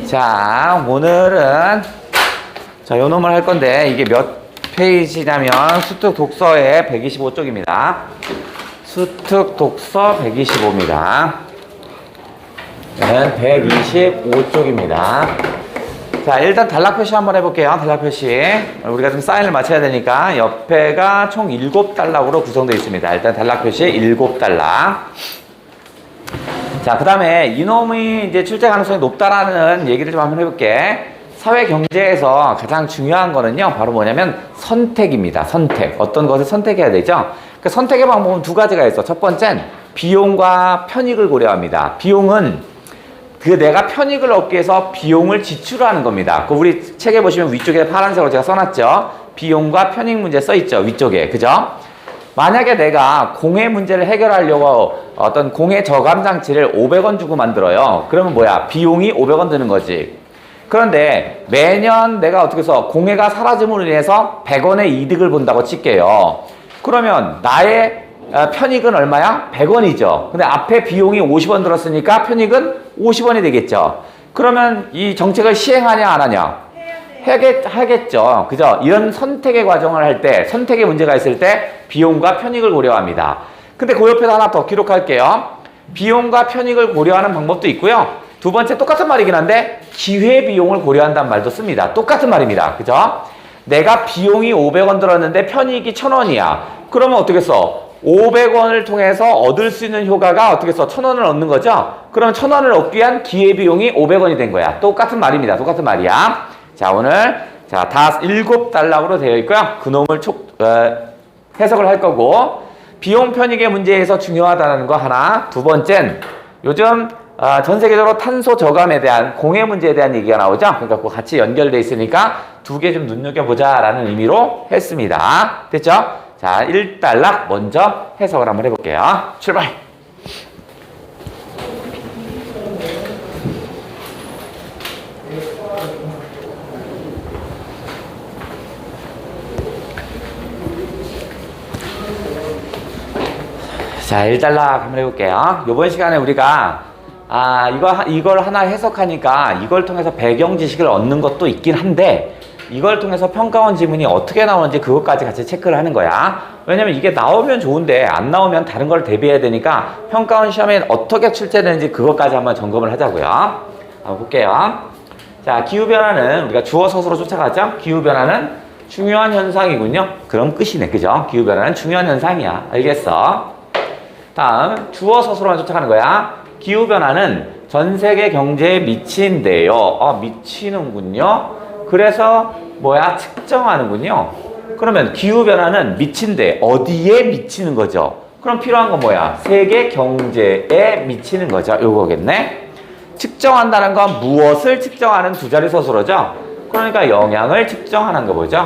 자, 오늘은 자, 요 놈을 할 건데 이게 몇 페이지냐면 수특 독서의 125쪽입니다. 수특 독서 125입니다. 네, 125쪽입니다. 자, 일단 단락 표시 한번 해볼게요. 단락 표시. 우리가 좀 사인을 맞춰야 되니까 옆에가 총 7단락으로 구성되어 있습니다. 일단 단락 표시 7단락. 자, 그 다음에 이놈이 이제 출제 가능성이 높다라는 얘기를 좀 한번 해볼게. 사회 경제에서 가장 중요한 거는요, 바로 뭐냐면 선택입니다. 선택. 어떤 것을 선택해야 되죠? 그 선택의 방법은 두 가지가 있어. 첫 번째는 비용과 편익을 고려합니다. 비용은 그 내가 편익을 얻기 위해서 비용을 지출하는 겁니다. 그 우리 책에 보시면 위쪽에 파란색으로 제가 써놨죠. 비용과 편익 문제 써있죠. 위쪽에. 그죠? 만약에 내가 공해 문제를 해결하려고 어떤 공해 저감 장치를 500원 주고 만들어요. 그러면 뭐야? 비용이 500원 드는 거지. 그런데 매년 내가 어떻게 해서 공해가 사라짐으로 인해서 100원의 이득을 본다고 칠게요. 그러면 나의 편익은 얼마야? 100원이죠. 근데 앞에 비용이 50원 들었으니까 편익은 50원이 되겠죠. 그러면 이 정책을 시행하냐 안 하냐? 하겠죠. 그죠? 이런 선택의 과정을 할 때, 선택의 문제가 있을 때 비용과 편익을 고려합니다. 근데 그 옆에다 하나 더 기록할게요. 비용과 편익을 고려하는 방법도 있고요. 두 번째 똑같은 말이긴 한데 기회비용을 고려한다는 말도 씁니다. 똑같은 말입니다. 그죠? 내가 비용이 500원 들었는데 편익이 1000원이야. 그러면 어떻게 써? 500원을 통해서 얻을 수 있는 효과가 어떻게 써? 1000원을 얻는 거죠? 그럼 1000원을 얻기 위한 기회비용이 500원이 된 거야. 똑같은 말입니다. 똑같은 말이야. 자, 오늘 자, 다 7단락으로 되어 있고요. 그놈을 해석을 할 거고, 비용 편익의 문제에서 중요하다는 거 하나. 두 번째는 요즘 전 세계적으로 탄소 저감에 대한 공해 문제에 대한 얘기가 나오죠. 그러니까 그거 같이 연결돼 있으니까 두 개 좀 눈여겨보자라는 의미로 했습니다. 됐죠? 자, 1단락 먼저 해석을 한번 해볼게요. 출발! 자, 1단락 한번 해볼게요. 이번 시간에 우리가 이걸 하나 해석하니까 이걸 통해서 배경 지식을 얻는 것도 있긴 한데, 이걸 통해서 평가원 지문이 어떻게 나오는지 그것까지 같이 체크를 하는 거야. 왜냐면 이게 나오면 좋은데 안 나오면 다른 걸 대비해야 되니까 평가원 시험에 어떻게 출제되는지 그것까지 한번 점검을 하자고요. 한번 볼게요. 자, 기후변화는 우리가 주어 서술로 쫓아가죠. 기후변화는 중요한 현상이군요. 그럼 끝이네. 그죠? 기후변화는 중요한 현상이야. 알겠어? 다음 주어 서술로만 쫓아가는 거야. 기후변화는 전 세계 경제에 미친대요. 미치는군요. 그래서 뭐야? 측정하는군요. 그러면 기후변화는 미친대. 어디에 미치는 거죠? 그럼 필요한 건 뭐야? 세계 경제에 미치는 거죠. 요거겠네. 측정한다는 건 무엇을 측정하는 두 자리 서술어죠? 그러니까 영향을 측정하는 거 보죠.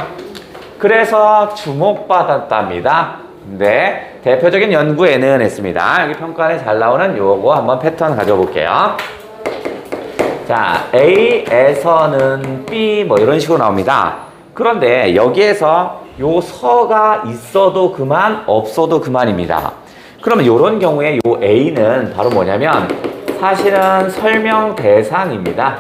그래서 주목받았답니다. 네, 대표적인 연구에는 했습니다. 여기 평가에 잘 나오는 요거 한번 패턴 가져볼게요. 자, A에서는 B 뭐 이런 식으로 나옵니다. 그런데 여기에서 요 서가 있어도 그만, 없어도 그만입니다. 그러면 이런 경우에 요 A는 바로 뭐냐면 사실은 설명 대상입니다.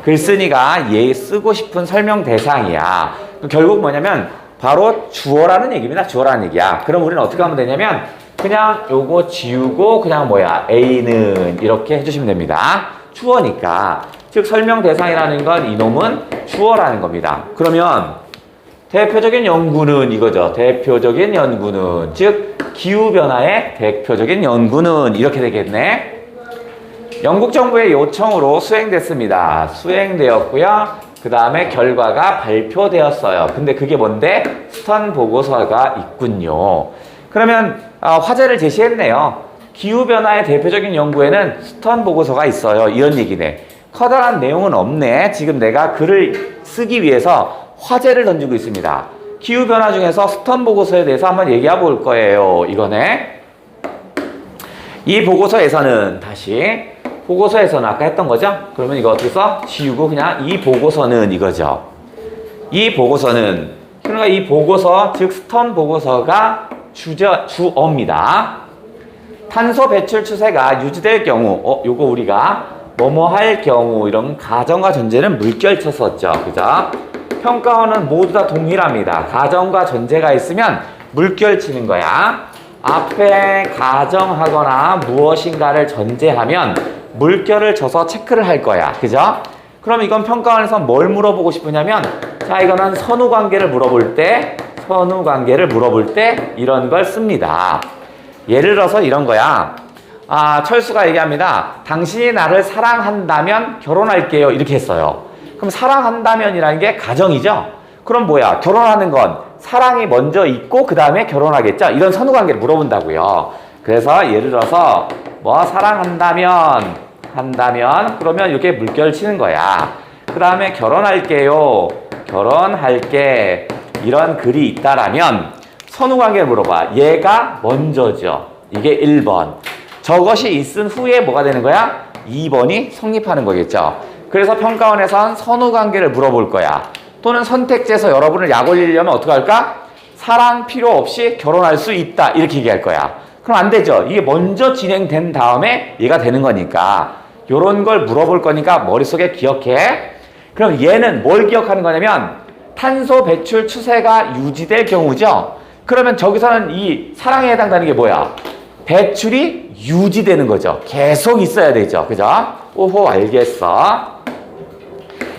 글쓴이가 얘 쓰고 싶은 설명 대상이야. 결국 뭐냐면 바로 주어라는 얘기입니다. 주어라는 얘기야. 그럼 우리는 어떻게 하면 되냐면 그냥 요거 지우고 그냥 뭐야? A는 이렇게 해주시면 됩니다. 주어니까. 즉 설명 대상이라는 건 이놈은 주어라는 겁니다. 그러면 대표적인 연구는 이거죠. 대표적인 연구는 즉 기후변화의 대표적인 연구는 이렇게 되겠네. 영국 정부의 요청으로 수행됐습니다. 수행되었고요. 그 다음에 결과가 발표되었어요. 근데 그게 뭔데? 스턴 보고서가 있군요. 그러면 화제를 제시했네요. 기후변화의 대표적인 연구에는 스턴 보고서가 있어요. 이런 얘기네. 커다란 내용은 없네. 지금 내가 글을 쓰기 위해서 화제를 던지고 있습니다. 기후변화 중에서 스턴 보고서에 대해서 한번 얘기해 볼 거예요. 이거네. 이 보고서에서는 다시 보고서에서는 아까 했던 거죠? 그러면 이거 어떻게 써? 지우고 그냥 이 보고서는 이거죠. 이 보고서는 그러니까 이 보고서 즉 스턴 보고서가 주어입니다. 탄소 배출 추세가 유지될 경우 요거 우리가 뭐뭐 할 경우 이런 가정과 전제는 물결 쳤었죠. 그죠? 평가원은 모두 다 동일합니다. 가정과 전제가 있으면 물결 치는 거야. 앞에 가정하거나 무엇인가를 전제하면 물결을 쳐서 체크를 할 거야. 그죠? 그럼 이건 평가원에서 뭘 물어보고 싶으냐면, 자, 이거는 선후관계를 물어볼 때 이런 걸 씁니다. 예를 들어서 이런 거야. 철수가 얘기합니다. 당신이 나를 사랑한다면 결혼할게요. 이렇게 했어요. 그럼 사랑한다면이라는 게 가정이죠? 그럼 뭐야? 결혼하는 건 사랑이 먼저 있고 그 다음에 결혼하겠죠? 이런 선후관계를 물어본다고요. 그래서 예를 들어서 사랑한다면 그러면 이렇게 물결 치는 거야. 그 다음에 결혼할게요. 결혼할게. 이런 글이 있다라면 선후관계를 물어봐. 얘가 먼저죠. 이게 1번. 저것이 있은 후에 뭐가 되는 거야? 2번이 성립하는 거겠죠. 그래서 평가원에선 선후관계를 물어볼 거야. 또는 선택지에서 여러분을 약 올리려면 어떻게 할까? 사랑 필요 없이 결혼할 수 있다. 이렇게 얘기할 거야. 그럼 안 되죠. 이게 먼저 진행된 다음에 얘가 되는 거니까. 요런 걸 물어볼 거니까 머릿속에 기억해. 그럼 얘는 뭘 기억하는 거냐면 탄소 배출 추세가 유지될 경우죠. 그러면 저기서는 이 사랑에 해당되는 게 뭐야? 배출이 유지되는 거죠. 계속 있어야 되죠. 그죠? 오호, 알겠어.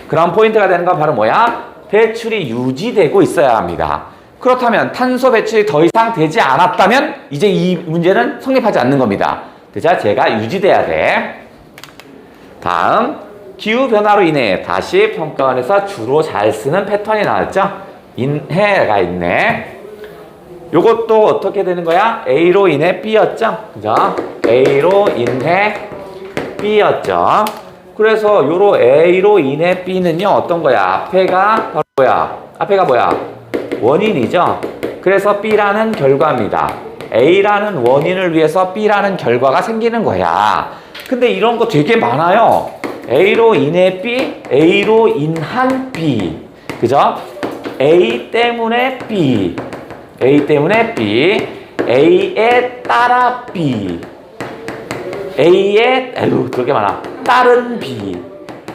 그럼 포인트가 되는 건 바로 뭐야? 배출이 유지되고 있어야 합니다. 그렇다면 탄소 배출이 더 이상 되지 않았다면 이제 이 문제는 성립하지 않는 겁니다. 그죠? 제가 유지돼야 돼. 다음, 기후변화로 인해 다시 평가원에서 주로 잘 쓰는 패턴이 나왔죠? 인해가 있네. 요것도 어떻게 되는 거야? A로 인해 B였죠? 그죠? A로 인해 B였죠? 그래서 요로 A로 인해 B는요, 어떤 거야? 앞에가 바로 뭐야? 앞에가 뭐야? 원인이죠? 그래서 B라는 결과입니다. A라는 원인을 위해서 B라는 결과가 생기는 거야. 근데 이런 거 되게 많아요. A로 인해 B, A로 인한 B. 그죠? A 때문에 B. A 때문에 B, A에 따라 B, A에, 그렇게 많아. 다른 B.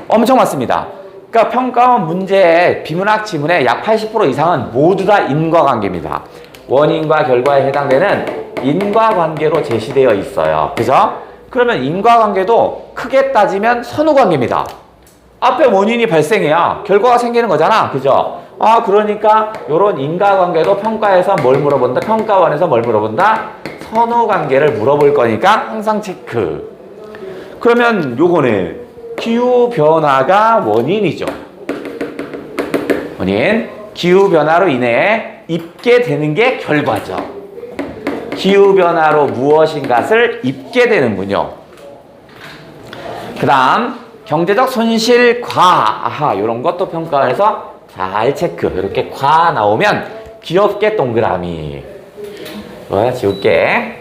엄청 많습니다. 그러니까 평가원 문제의 비문학 지문의 약 80% 이상은 모두 다 인과관계입니다. 원인과 결과에 해당되는 인과관계로 제시되어 있어요. 그죠? 그러면 인과관계도 크게 따지면 선후관계입니다. 앞에 원인이 발생해야 결과가 생기는 거잖아. 그죠? 그러니까 요런 인과관계도 평가에서 뭘 물어본다? 평가원에서 뭘 물어본다? 선후관계를 물어볼 거니까 항상 체크. 그러면 요거는 기후변화가 원인이죠. 원인. 기후변화로 인해 입게 되는 게 결과죠. 기후변화로 무엇인가를 입게 되는군요. 그 다음 경제적 손실과 이런 것도 평가원에서 잘 체크. 이렇게 과 나오면 귀엽게 동그라미. 이거 지울게.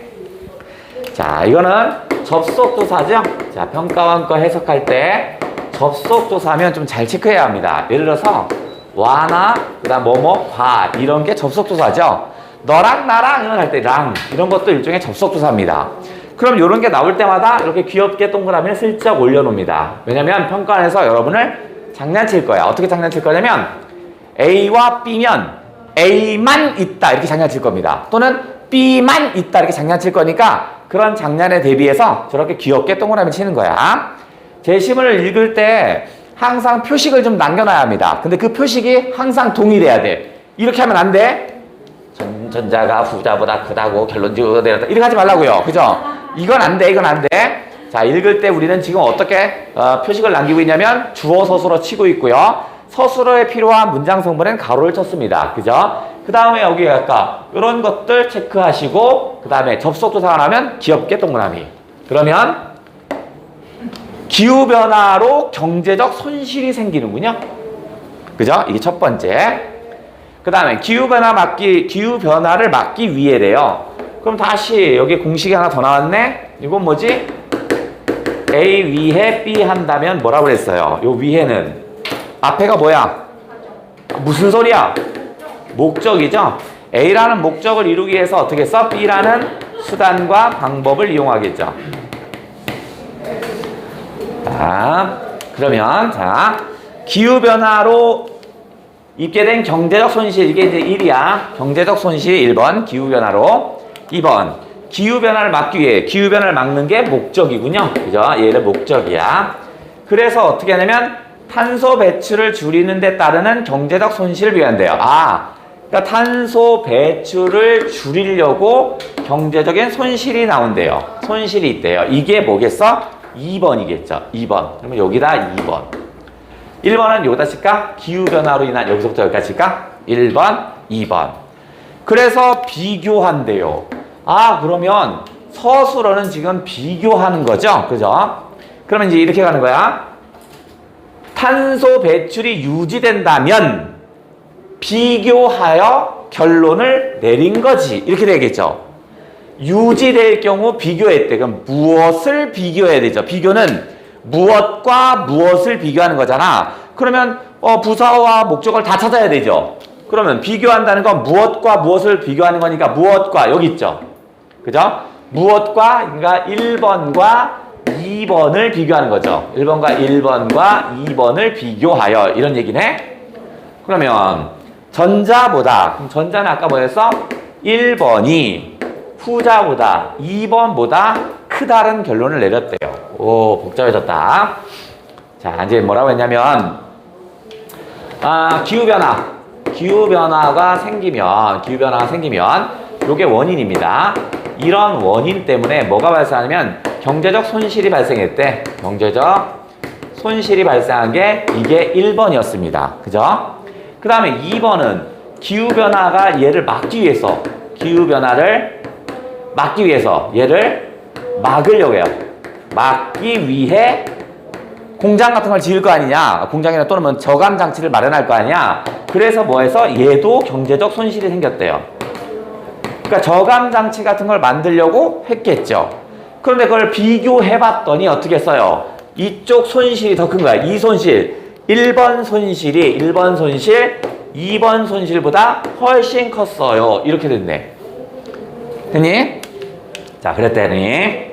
자, 이거는 접속조사죠. 자, 평가원 거 해석할 때 접속조사면 좀 잘 체크해야 합니다. 예를 들어서 와나 그다음 뭐뭐 과 이런 게 접속조사죠. 너랑 나랑은 할 때 랑 이런 것도 일종의 접속조사입니다. 그럼 이런 게 나올 때마다 이렇게 귀엽게 동그라미를 슬쩍 올려놓습니다. 왜냐면 평가원에서 여러분을 장난칠 거야. 어떻게 장난칠 거냐면 A와 B면 A만 있다 이렇게 장난칠 겁니다. 또는 B만 있다 이렇게 장난칠 거니까 그런 장난에 대비해서 저렇게 귀엽게 동그라미 치는 거야. 제시문을 읽을 때 항상 표식을 좀 남겨놔야 합니다. 근데 그 표식이 항상 동일해야 돼. 이렇게 하면 안 돼. 전자가 후자보다 크다고 결론 지어야 되다. 이렇게 하지 말라고요. 그죠? 이건 안 돼. 이건 안 돼. 자, 읽을 때 우리는 지금 어떻게 표식을 남기고 있냐면 주어 서술어 치고 있고요. 서술어에 필요한 문장 성분엔 가로를 쳤습니다. 그죠? 그 다음에 여기 아까 이런 것들 체크하시고 그 다음에 접속조사가 나면 귀엽게 동그라미. 그러면 기후변화로 경제적 손실이 생기는군요. 그죠? 이게 첫 번째. 그 다음에 기후변화를 막기 위해래요. 그럼 다시 여기 공식이 하나 더 나왔네? 이건 뭐지? A 위해 B 한다면 뭐라고 그랬어요? 요 위해는 앞에가 뭐야? 무슨 소리야? 목적이죠? A라는 목적을 이루기 위해서 어떻게 써? B라는 수단과 방법을 이용하겠죠. 자, 그러면, 자, 기후변화로 입게 된 경제적 손실, 이게 이제 1이야. 경제적 손실 1번, 기후변화로. 2번, 기후변화를 막기 위해, 기후변화를 막는 게 목적이군요. 그죠? 얘를 목적이야. 그래서 어떻게 하냐면, 탄소 배출을 줄이는 데 따르는 경제적 손실을 비교한대요. 그러니까 탄소 배출을 줄이려고 경제적인 손실이 나온대요. 손실이 있대요. 이게 뭐겠어? 2번이겠죠. 2번. 그러면 여기다 2번. 1번은 여기다 칠까? 기후변화로 인한, 여기서부터 여기까지 칠까? 1번, 2번. 그래서 비교한대요. 그러면 서술어는 지금 비교하는 거죠. 그죠? 그러면 이제 이렇게 가는 거야. 탄소 배출이 유지된다면 비교하여 결론을 내린 거지. 이렇게 되겠죠. 유지될 경우 비교했대. 그럼 무엇을 비교해야 되죠? 비교는 무엇과 무엇을 비교하는 거잖아. 그러면 부사와 목적을 다 찾아야 되죠. 그러면 비교한다는 건 무엇과 무엇을 비교하는 거니까 무엇과 여기 있죠. 그죠? 무엇과 그러니까 1번과 2번을 비교하는 거죠. 1번과 2번을 비교하여 이런 얘기네. 그러면 전자보다, 그럼 전자는 아까 뭐였어? 1번이 후자보다 2번보다 크다는 결론을 내렸대요. 오, 복잡해졌다. 자, 이제 뭐라고 했냐면 기후변화가 생기면 요게 원인입니다. 이런 원인 때문에 뭐가 발생하냐면 경제적 손실이 발생했대. 경제적 손실이 발생한 게 이게 1번이었습니다. 그죠? 그 다음에 2번은 기후변화가 얘를 막기 위해서, 기후변화를 막기 위해서 얘를 막으려고 해요. 막기 위해 공장 같은 걸 지을 거 아니냐. 공장이나 또는 뭐 저감 장치를 마련할 거 아니냐. 그래서 뭐해서 얘도 경제적 손실이 생겼대요. 그러니까 저감 장치 같은 걸 만들려고 했겠죠. 그런데 그걸 비교해봤더니 어떻게 써요? 이쪽 손실이 더 큰 거야. 이 손실. 1번 손실, 2번 손실보다 훨씬 컸어요. 이렇게 됐네. 됐니? 자, 그랬더니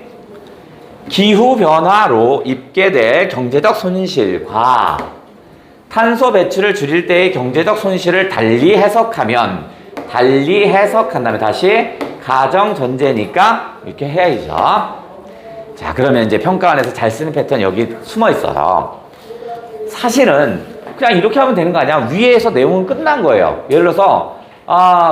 기후변화로 입게 될 경제적 손실과 탄소 배출을 줄일 때의 경제적 손실을 달리 해석한다면 다시 가정 전제니까 이렇게 해야죠. 자, 그러면 이제 평가원에서 잘 쓰는 패턴 여기 숨어 있어요. 사실은 그냥 이렇게 하면 되는 거 아니야? 위에서 내용은 끝난 거예요. 예를 들어서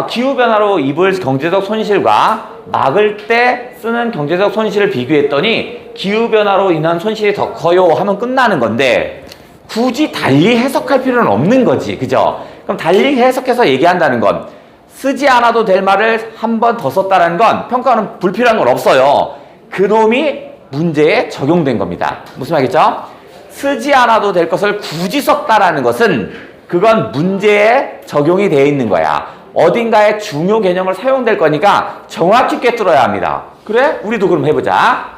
기후변화로 입을 경제적 손실과 막을 때 쓰는 경제적 손실을 비교했더니 기후변화로 인한 손실이 더 커요 하면 끝나는 건데 굳이 달리 해석할 필요는 없는 거지. 그죠? 그럼 달리 해석해서 얘기한다는 건 쓰지 않아도 될 말을 한 번 더 썼다는 건 평가는 불필요한 건 없어요. 그놈이 문제에 적용된 겁니다. 무슨 말이겠죠? 쓰지 않아도 될 것을 굳이 썼다라는 것은 그건 문제에 적용이 되어 있는 거야. 어딘가에 중요 개념을 사용될 거니까 정확히 꿰뚫어야 합니다. 그래? 우리도 그럼 해보자.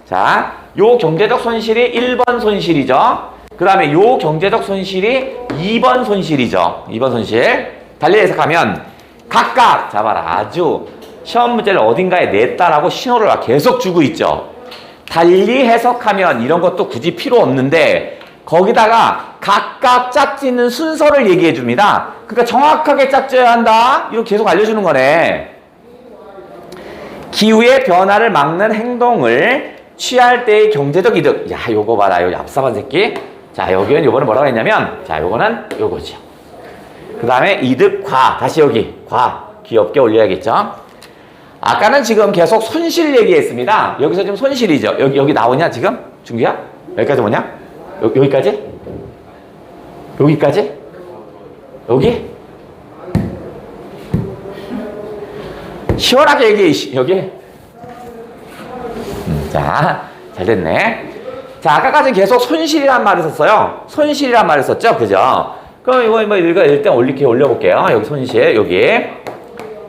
자, 요 경제적 손실이 1번 손실이죠. 그 다음에 요 경제적 손실이 2번 손실이죠. 2번 손실. 달리 해석하면 각각 잡아라. 아주 시험 문제를 어딘가에 냈다라고 신호를 계속 주고 있죠. 달리 해석하면 이런 것도 굳이 필요 없는데 거기다가 각각 짝짓는 순서를 얘기해 줍니다. 그러니까 정확하게 짝져야 한다. 이거 계속 알려주는 거네. 기후의 변화를 막는 행동을 취할 때의 경제적 이득. 야, 요거 봐라. 요 얍삽한 새끼. 자, 여기는 요거는 뭐라고 했냐면, 자, 요거는 요거죠. 그 다음에 이득과, 다시 여기, 과. 귀엽게 올려야겠죠. 아까는 지금 계속 손실 얘기했습니다. 여기서 지금 손실이죠. 여기 나오냐, 지금? 준규야? 여기까지 뭐냐? 여기까지? 여기까지? 여기? 시원하게 얘기해, 여기. 자, 잘 됐네. 자, 아까까지 계속 손실이란 말을 썼어요. 손실이란 말을 썼죠? 그죠? 그럼 이거 뭐 일단 올려볼게요. 여기 손실, 여기.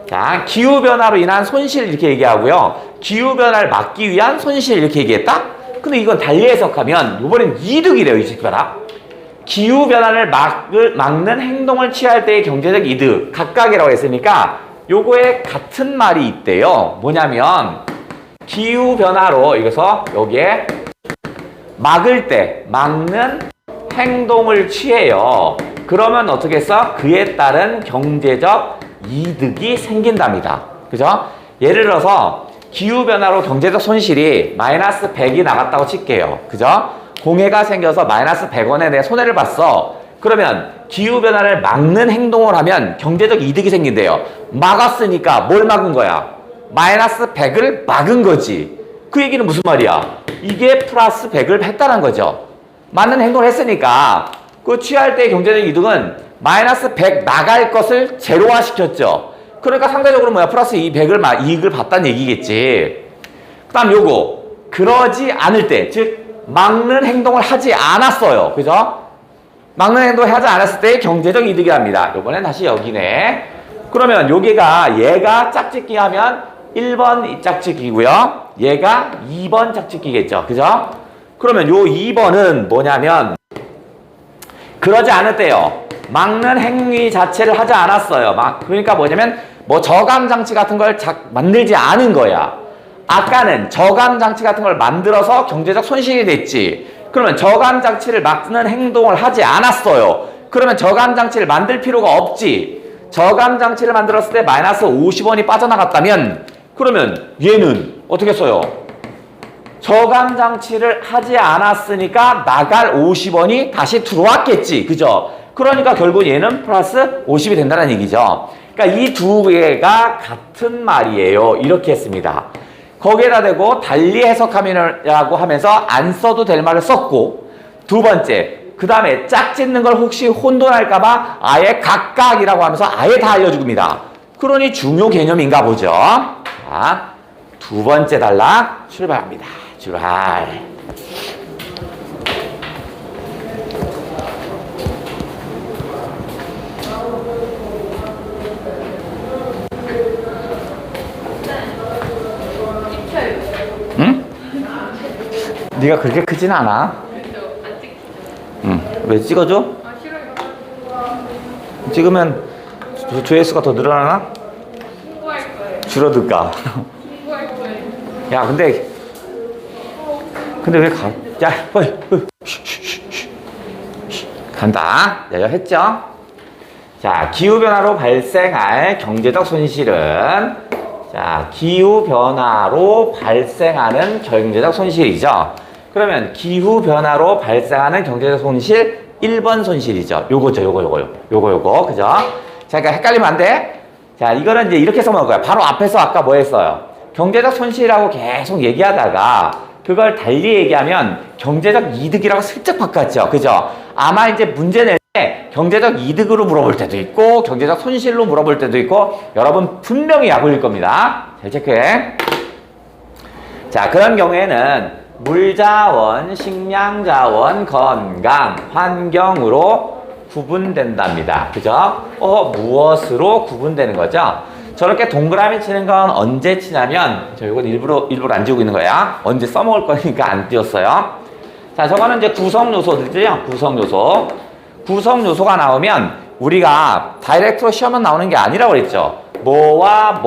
자, 기후변화로 인한 손실 이렇게 얘기하고요. 기후변화를 막기 위한 손실 이렇게 얘기했다? 근데 이건 달리 해석하면 이번엔 이득이래요. 이 새끼 봐라. 기후변화를 막는 행동을 취할 때의 경제적 이득 각각이라고 했으니까 요거에 같은 말이 있대요. 뭐냐면 기후변화로 여기서 여기에 막을 때 막는 행동을 취해요. 그러면 어떻게 했어? 그에 따른 경제적 이득이 생긴답니다. 그죠? 예를 들어서 기후변화로 경제적 손실이 마이너스 100이 나갔다고 칠게요. 그죠? 공해가 생겨서 마이너스 100원에 내 손해를 봤어. 그러면 기후변화를 막는 행동을 하면 경제적 이득이 생긴대요. 막았으니까 뭘 막은 거야? 마이너스 100을 막은 거지. 그 얘기는 무슨 말이야? 이게 플러스 100을 했다는 거죠. 맞는 행동을 했으니까 그 취할 때의 경제적 이득은 마이너스 100 나갈 것을 제로화 시켰죠. 그러니까 상대적으로 뭐야? 플러스 200을 이익을 봤다는 얘기겠지. 그 다음 요거 그러지 않을 때, 즉 막는 행동을 하지 않았어요. 그죠? 막는 행동을 하지 않았을 때의 경제적 이득이랍니다. 요번엔 다시 여기네. 그러면 여기가 얘가 짝짓기 하면 1번 짝짓기고요. 얘가 2번 짝짓기겠죠. 그죠? 그러면 요 2번은 뭐냐면 그러지 않을 때요. 막는 행위 자체를 하지 않았어요. 그러니까 뭐냐면 뭐 저감 장치 같은 걸 만들지 않은 거야. 아까는 저감 장치 같은 걸 만들어서 경제적 손실이 됐지. 그러면 저감 장치를 막는 행동을 하지 않았어요. 그러면 저감 장치를 만들 필요가 없지. 저감 장치를 만들었을 때 마이너스 50원이 빠져나갔다면 그러면 얘는 어떻게 써요? 저감 장치를 하지 않았으니까 나갈 50원이 다시 들어왔겠지. 그죠? 그러니까 결국 얘는 플러스 50이 된다는 얘기죠. 그러니까 이 두 개가 같은 말이에요. 이렇게 했습니다. 거기에다 대고 달리 해석하면이라고 하면서 안 써도 될 말을 썼고, 두 번째, 그 다음에 짝짓는 걸 혹시 혼돈할까봐 아예 각각이라고 하면서 아예 다 알려줍니다. 그러니 중요 개념인가 보죠. 자, 두 번째 단락 출발합니다. 출발. 응? 네가 그렇게 크진 않아. 응. 왜 찍어줘? 찍으면 조회수가 더 늘어나나? 줄어들까? 야, 근데 왜 가? 야, 빨리. 간다. 내가 했죠? 자, 기후변화로 발생할 경제적 손실은, 자, 기후변화로 발생하는 경제적 손실이죠. 그러면 기후변화로 발생하는 경제적 손실 1번 손실이죠. 요거죠, 요거. 그죠? 자, 그러니까 헷갈리면 안 돼. 자, 이거는 이제 이렇게 써먹을 거야. 바로 앞에서 아까 뭐 했어요? 경제적 손실이라고 계속 얘기하다가 그걸 달리 얘기하면 경제적 이득이라고 슬쩍 바꿨죠. 그죠? 아마 이제 문제 낼 때 경제적 이득으로 물어볼 때도 있고 경제적 손실로 물어볼 때도 있고 여러분 분명히 약올릴 겁니다. 잘 체크해. 자, 그런 경우에는 물자원, 식량자원, 건강, 환경으로 구분된답니다. 그죠? 무엇으로 구분되는 거죠? 저렇게 동그라미 치는 건 언제 치냐면, 이건 일부러 안 지우고 있는 거야. 언제 써먹을 거니까 안 띄웠어요. 자, 저거는 이제 구성 요소들이죠. 구성 요소가 나오면 우리가 다이렉트로 시험은 나오는 게 아니라고 그랬죠. 뭐와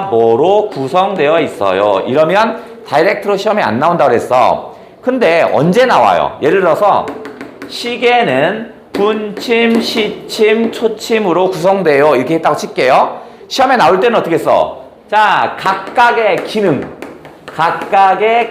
뭐로 구성되어 있어요. 이러면 다이렉트로 시험에 안 나온다고 그랬어. 근데 언제 나와요? 예를 들어서 시계는 분침, 시침, 초침으로 구성돼요. 이렇게 했다고 칠게요. 시험에 나올 때는 어떻게 써? 자, 각각의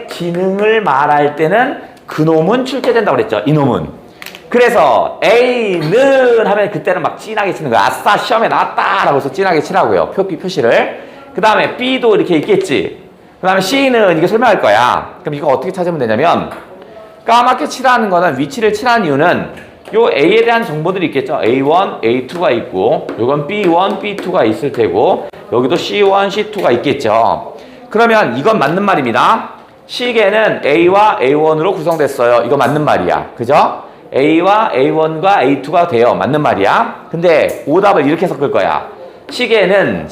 기능을 말할 때는 그놈은 출제된다고 그랬죠. 이놈은. 그래서 A는 하면 그때는 막 진하게 치는 거야. 아싸, 시험에 나왔다! 라고 해서 진하게 치라고요. 표시를. 그 다음에 B도 이렇게 있겠지. 그 다음에 C는 이게 설명할 거야. 그럼 이거 어떻게 찾으면 되냐면, 까맣게 칠하는 거는 위치를 칠하는 이유는 요 A에 대한 정보들이 있겠죠. A1, A2가 있고, 요건 B1, B2가 있을 테고, 여기도 C1, C2가 있겠죠. 그러면 이건 맞는 말입니다. 시계는 A와 A1으로 구성됐어요. 이거 맞는 말이야. 그죠? A와 A1과 A2가 돼요. 맞는 말이야. 근데 오답을 이렇게 섞을 거야. 시계는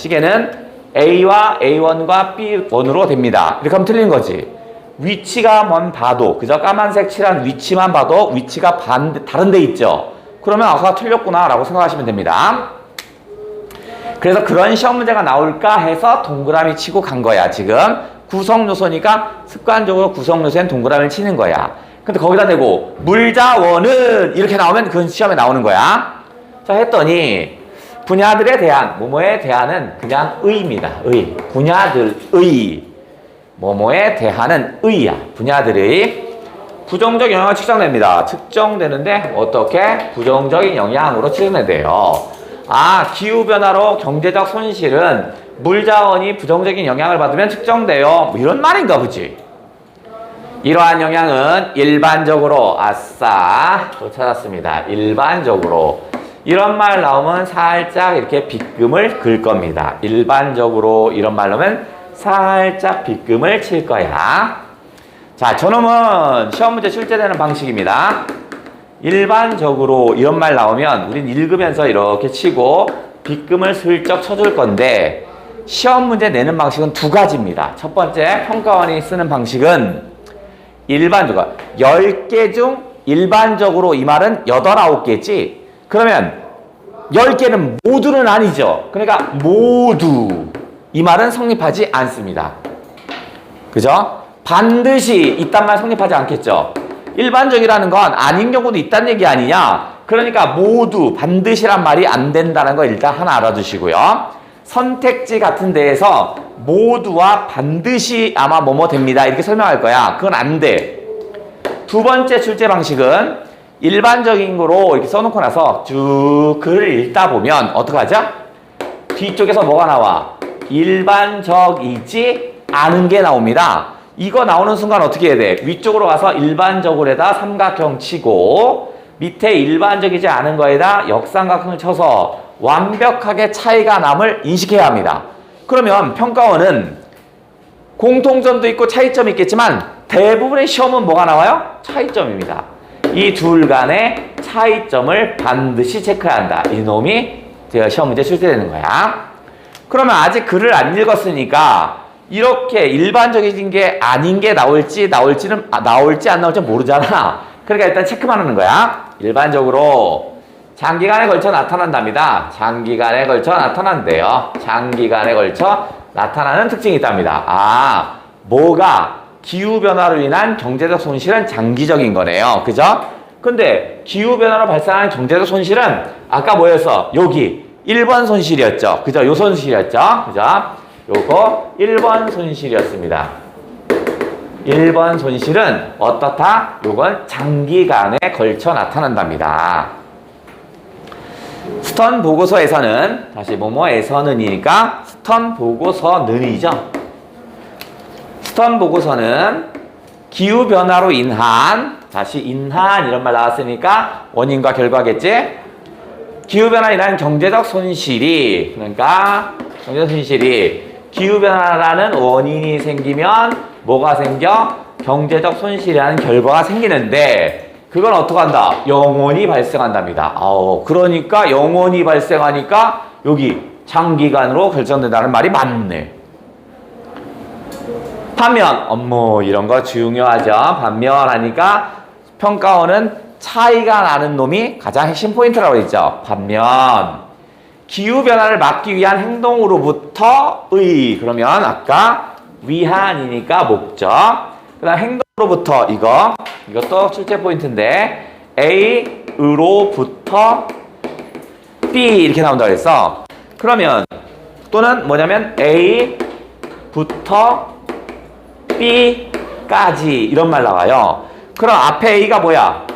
A와 A1과 B1으로 됩니다. 이렇게 하면 틀린 거지. 위치가만 봐도, 그죠? 까만색 칠한 위치만 봐도 위치가 다른 데 있죠? 그러면 아까 틀렸구나 라고 생각하시면 됩니다. 그래서 그런 시험 문제가 나올까 해서 동그라미 치고 간 거야. 지금 구성 요소니까 습관적으로 구성 요소엔 동그라미를 치는 거야. 근데 거기다 대고 물자원은 이렇게 나오면 그건 시험에 나오는 거야. 자 했더니 분야들에 대한 뭐뭐에 대한은 그냥 의입니다. 의. 분야들의 뭐뭐에 대한은 의야. 분야들의 부정적 영향을 측정됩니다. 측정되는데 어떻게? 부정적인 영향으로 측정된대요. 아, 기후변화로 경제적 손실은 물자원이 부정적인 영향을 받으면 측정돼요. 뭐 이런 말인가 보지. 이러한 영향은 일반적으로 아싸 또 찾았습니다. 일반적으로 이런 말 나오면 살짝 이렇게 빗금을 긁 겁니다. 일반적으로 이런 말 나오면 살짝 빗금을 칠 거야. 자, 저놈은 시험 문제 출제되는 방식입니다. 일반적으로 이런 말 나오면 우린 읽으면서 이렇게 치고 빗금을 슬쩍 쳐줄 건데 시험 문제 내는 방식은 두 가지입니다. 첫 번째, 평가원이 쓰는 방식은 일반적으로 10개 중 일반적으로 이 말은 8, 9개지. 그러면 10개는 모두는 아니죠. 그러니까 모두 이 말은 성립하지 않습니다. 그죠? 반드시 이딴 말 성립하지 않겠죠. 일반적이라는 건 아닌 경우도 있다는 얘기 아니냐. 그러니까 모두 반드시란 말이 안 된다는 거 일단 하나 알아두시고요. 선택지 같은 데에서 모두와 반드시 아마 뭐뭐 됩니다 이렇게 설명할 거야. 그건 안 돼. 두 번째 출제 방식은 일반적인 거로 이렇게 써놓고 나서 쭉 글을 읽다 보면 어떡하죠? 뒤쪽에서 뭐가 나와? 일반적이지 않은 게 나옵니다. 이거 나오는 순간 어떻게 해야 돼? 위쪽으로 가서 일반적으로에다 삼각형 치고 밑에 일반적이지 않은 거에다 역삼각형을 쳐서 완벽하게 차이가 남을 인식해야 합니다. 그러면 평가원은 공통점도 있고 차이점이 있겠지만 대부분의 시험은 뭐가 나와요? 차이점입니다. 이 둘 간의 차이점을 반드시 체크해야 한다. 이놈이 시험 문제 출제되는 거야. 그러면 아직 글을 안 읽었으니까 이렇게 일반적인 게 아닌 게 나올지 안 나올지 모르잖아. 그러니까 일단 체크만 하는 거야. 일반적으로 장기간에 걸쳐 나타난답니다. 장기간에 걸쳐 나타난대요. 장기간에 걸쳐 나타나는 특징이 있답니다. 아, 뭐가 기후변화로 인한 경제적 손실은 장기적인 거네요. 그죠? 근데 기후변화로 발생하는 경제적 손실은 아까 뭐였어? 여기 1번 손실이었죠. 그죠? 요 손실이었죠. 그죠? 요거 1번 손실이었습니다. 1번 손실은 어떻다? 요건 장기간에 걸쳐 나타난답니다. 스턴 보고서에서는 다시 뭐뭐에서는이니까 스턴 보고서는이죠. 스턴 보고서는 기후변화로 인한 다시 인한 이런 말 나왔으니까 원인과 결과겠지? 기후변화로 인한 경제적 손실이 그러니까 경제적 손실이 기후변화라는 원인이 생기면 뭐가 생겨? 경제적 손실이라는 결과가 생기는데 그건 어떻게 한다? 영원히 발생한답니다. 그러니까 영원히 발생하니까 여기 장기간으로 결정된다는 말이 맞네. 반면 이런 거 중요하죠. 반면 하니까 평가원은 차이가 나는 놈이 가장 핵심 포인트라고 했죠. 반면 기후변화를 막기 위한 행동으로부터의 그러면 아까 위한이니까 목적 그 다음 행동으로부터 이것도 출제 포인트인데 A으로부터 B 이렇게 나온다고 했어. 그러면 또는 뭐냐면 A부터 B까지 이런 말 나와요. 그럼 앞에 A가 뭐야?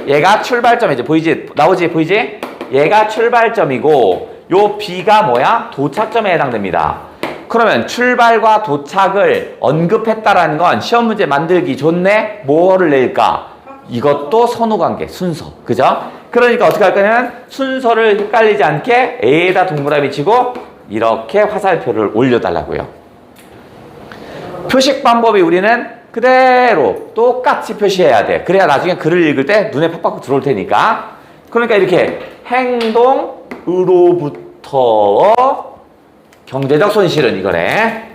얘가 출발점이지. 보이지? 나오지? 보이지? 얘가 출발점이고 요 B가 뭐야? 도착점에 해당됩니다. 그러면 출발과 도착을 언급했다라는 건 시험 문제 만들기 좋네? 뭐를 낼까? 이것도 선후관계, 순서. 그죠? 그러니까 어떻게 할 거냐면 순서를 헷갈리지 않게 A에다 동그라미 치고 이렇게 화살표를 올려달라고요. 표식 방법이 우리는 그대로 똑같이 표시해야 돼. 그래야 나중에 글을 읽을 때 눈에 팍팍 들어올 테니까. 그러니까 이렇게 행동으로부터 경제적 손실은 이거네.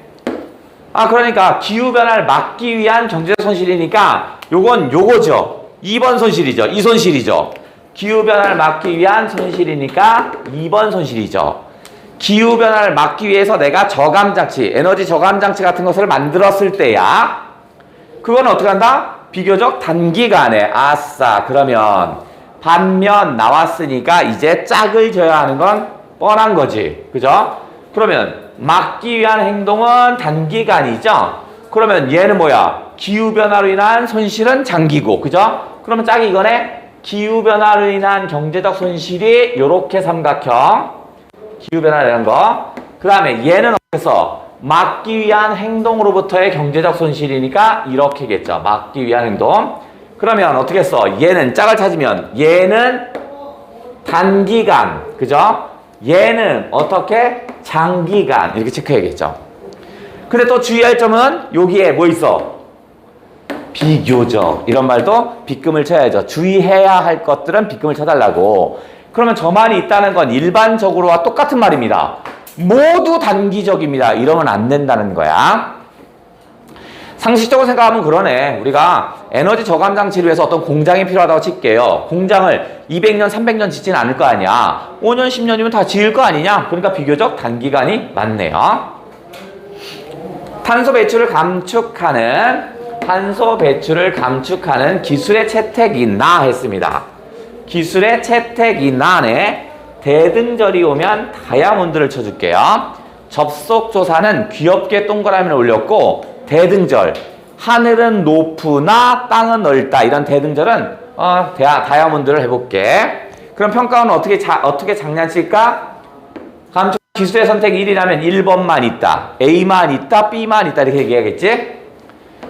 그러니까 기후변화를 막기 위한 경제적 손실이니까 요건 요거죠. 2번 손실이죠. 이 손실이죠. 기후변화를 막기 위한 손실이니까 2번 손실이죠. 기후변화를 막기 위해서 내가 저감장치, 에너지 저감장치 같은 것을 만들었을 때야 그건 어떻게 한다? 비교적 단기간에. 아싸. 그러면 반면 나왔으니까 이제 짝을 져야 하는 건 뻔한 거지. 그죠? 그러면 막기 위한 행동은 단기간이죠? 그러면 얘는 뭐야? 기후변화로 인한 손실은 장기고. 그죠? 그러면 짝이 이거네? 기후변화로 인한 경제적 손실이 요렇게 삼각형. 기후변화라는 거. 그 다음에 얘는 어디서? 막기 위한 행동으로부터의 경제적 손실이니까 이렇게겠죠. 막기 위한 행동. 그러면 어떻게 써? 얘는 짝을 찾으면 얘는 단기간. 그죠? 얘는 어떻게? 장기간. 이렇게 체크해야겠죠. 근데 또 주의할 점은 여기에 뭐 있어? 비교적. 이런 말도 빗금을 쳐야죠. 주의해야 할 것들은 빗금을 쳐달라고. 그러면 저만이 있다는 건 일반적으로와 똑같은 말입니다. 모두 단기적입니다. 이러면 안 된다는 거야. 상식적으로 생각하면 그러네. 우리가 에너지 저감 장치를 위해서 어떤 공장이 필요하다고 칠게요. 공장을 200년, 300년 짓지는 않을 거 아니야. 5년, 10년이면 다 지을 거 아니냐. 그러니까 비교적 단기간이 맞네요. 탄소 배출을 감축하는 기술의 채택이나 했습니다. 기술의 채택이나에 대등절이 오면 다이아몬드를 쳐줄게요. 접속조사는 귀엽게 동그라미를 올렸고, 대등절, 하늘은 높으나 땅은 넓다. 이런 대등절은 다이아몬드를 해볼게. 그럼 평가원은 어떻게 장난칠까? 감축 기술의 선택 1이라면 1번만 있다, A만 있다, B만 있다 이렇게 얘기하겠지?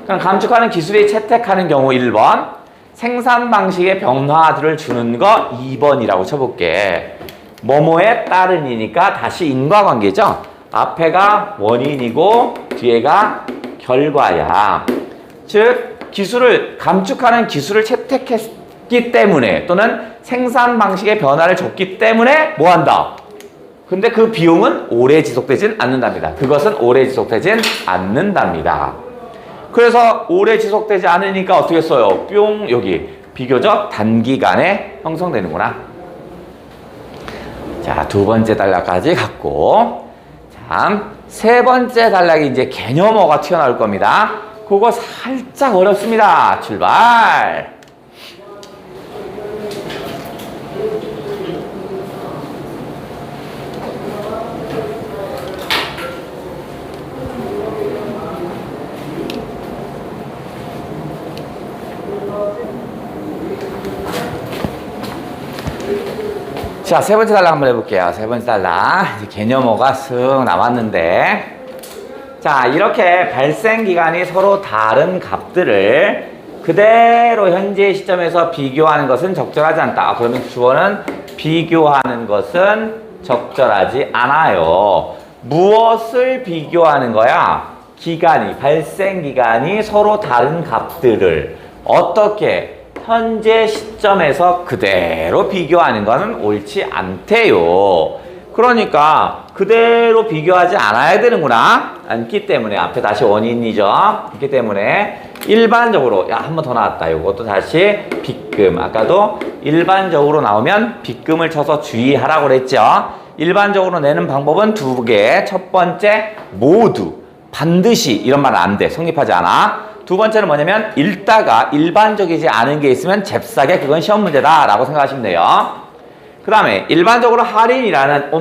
그럼 감축하는 기술이 채택하는 경우 1번, 생산 방식의 변화들을 주는 거 2번이라고 쳐볼게. 뭐뭐에 따른이니까 다시 인과관계죠? 앞에가 원인이고 뒤에가 결과야. 즉 감축하는 기술을 채택했기 때문에 또는 생산 방식의 변화를 줬기 때문에 뭐한다? 근데 그 비용은 오래 지속되진 않는답니다. 그것은 오래 지속되진 않는답니다. 그래서 오래 지속되지 않으니까 어떻게 써요? 뿅, 여기 비교적 단기간에 형성되는구나. 자, 두 번째 단락까지 갔고, 자, 세 번째 단락이 이제 개념어가 튀어나올 겁니다. 그거 살짝 어렵습니다. 출발! 자, 세 번째 단락 한번 해볼게요. 세 번째 단락. 이제 개념어가 쓱 남았는데. 자, 이렇게 발생 기간이 서로 다른 값들을 그대로 현재 시점에서 비교하는 것은 적절하지 않다. 그러면 주어는 비교하는 것은 적절하지 않아요. 무엇을 비교하는 거야? 발생 기간이 서로 다른 값들을 어떻게 현재 시점에서 그대로 비교하는 것은 옳지 않대요. 그러니까 그대로 비교하지 않아야 되는구나. 않기 때문에 앞에 다시 원인이죠. 그렇기 때문에 일반적으로 한 번 더 나왔다. 이것도 다시 빗금. 아까도 일반적으로 나오면 빗금을 쳐서 주의하라고 그랬죠. 일반적으로 내는 방법은 두 개. 첫 번째 모두 반드시 이런 말은 안 돼. 성립하지 않아. 두 번째는 뭐냐면 읽다가 일반적이지 않은 게 있으면 잽싸게 그건 시험 문제다 라고 생각하시면 돼요. 그 다음에 일반적으로 할인이라는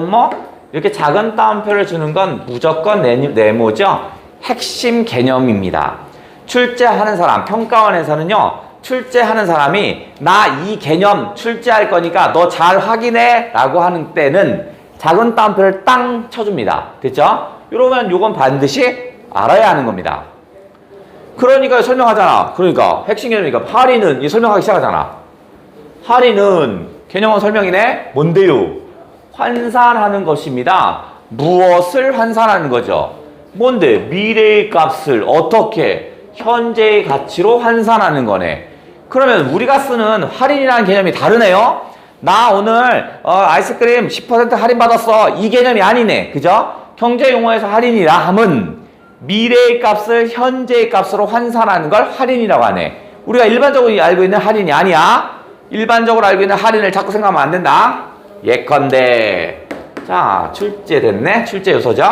이렇게 작은 따옴표를 주는 건 무조건 네모죠. 핵심 개념입니다. 출제하는 사람, 평가원에서는요, 출제하는 사람이 나 이 개념 출제할 거니까 너 잘 확인해 라고 하는 때는 작은 따옴표를 땅 쳐줍니다. 됐죠? 이러면 이건 반드시 알아야 하는 겁니다. 그러니까 설명하잖아. 그러니까 핵심 개념이니까 할인은 이 설명하기 시작하잖아. 할인은 개념은 설명이네. 뭔데요? 환산하는 것입니다. 무엇을 환산하는 거죠? 뭔데? 미래의 값을 어떻게 현재의 가치로 환산하는 거네. 그러면 우리가 쓰는 할인이라는 개념이 다르네요. 나 오늘 아이스크림 10% 할인 받았어. 이 개념이 아니네. 그죠? 경제 용어에서 할인이라 함은 미래의 값을 현재의 값으로 환산하는 걸 할인이라고 하네. 우리가 일반적으로 알고 있는 할인이 아니야. 일반적으로 알고 있는 할인을 자꾸 생각하면 안 된다. 예컨대 자, 출제됐네. 출제 요소죠.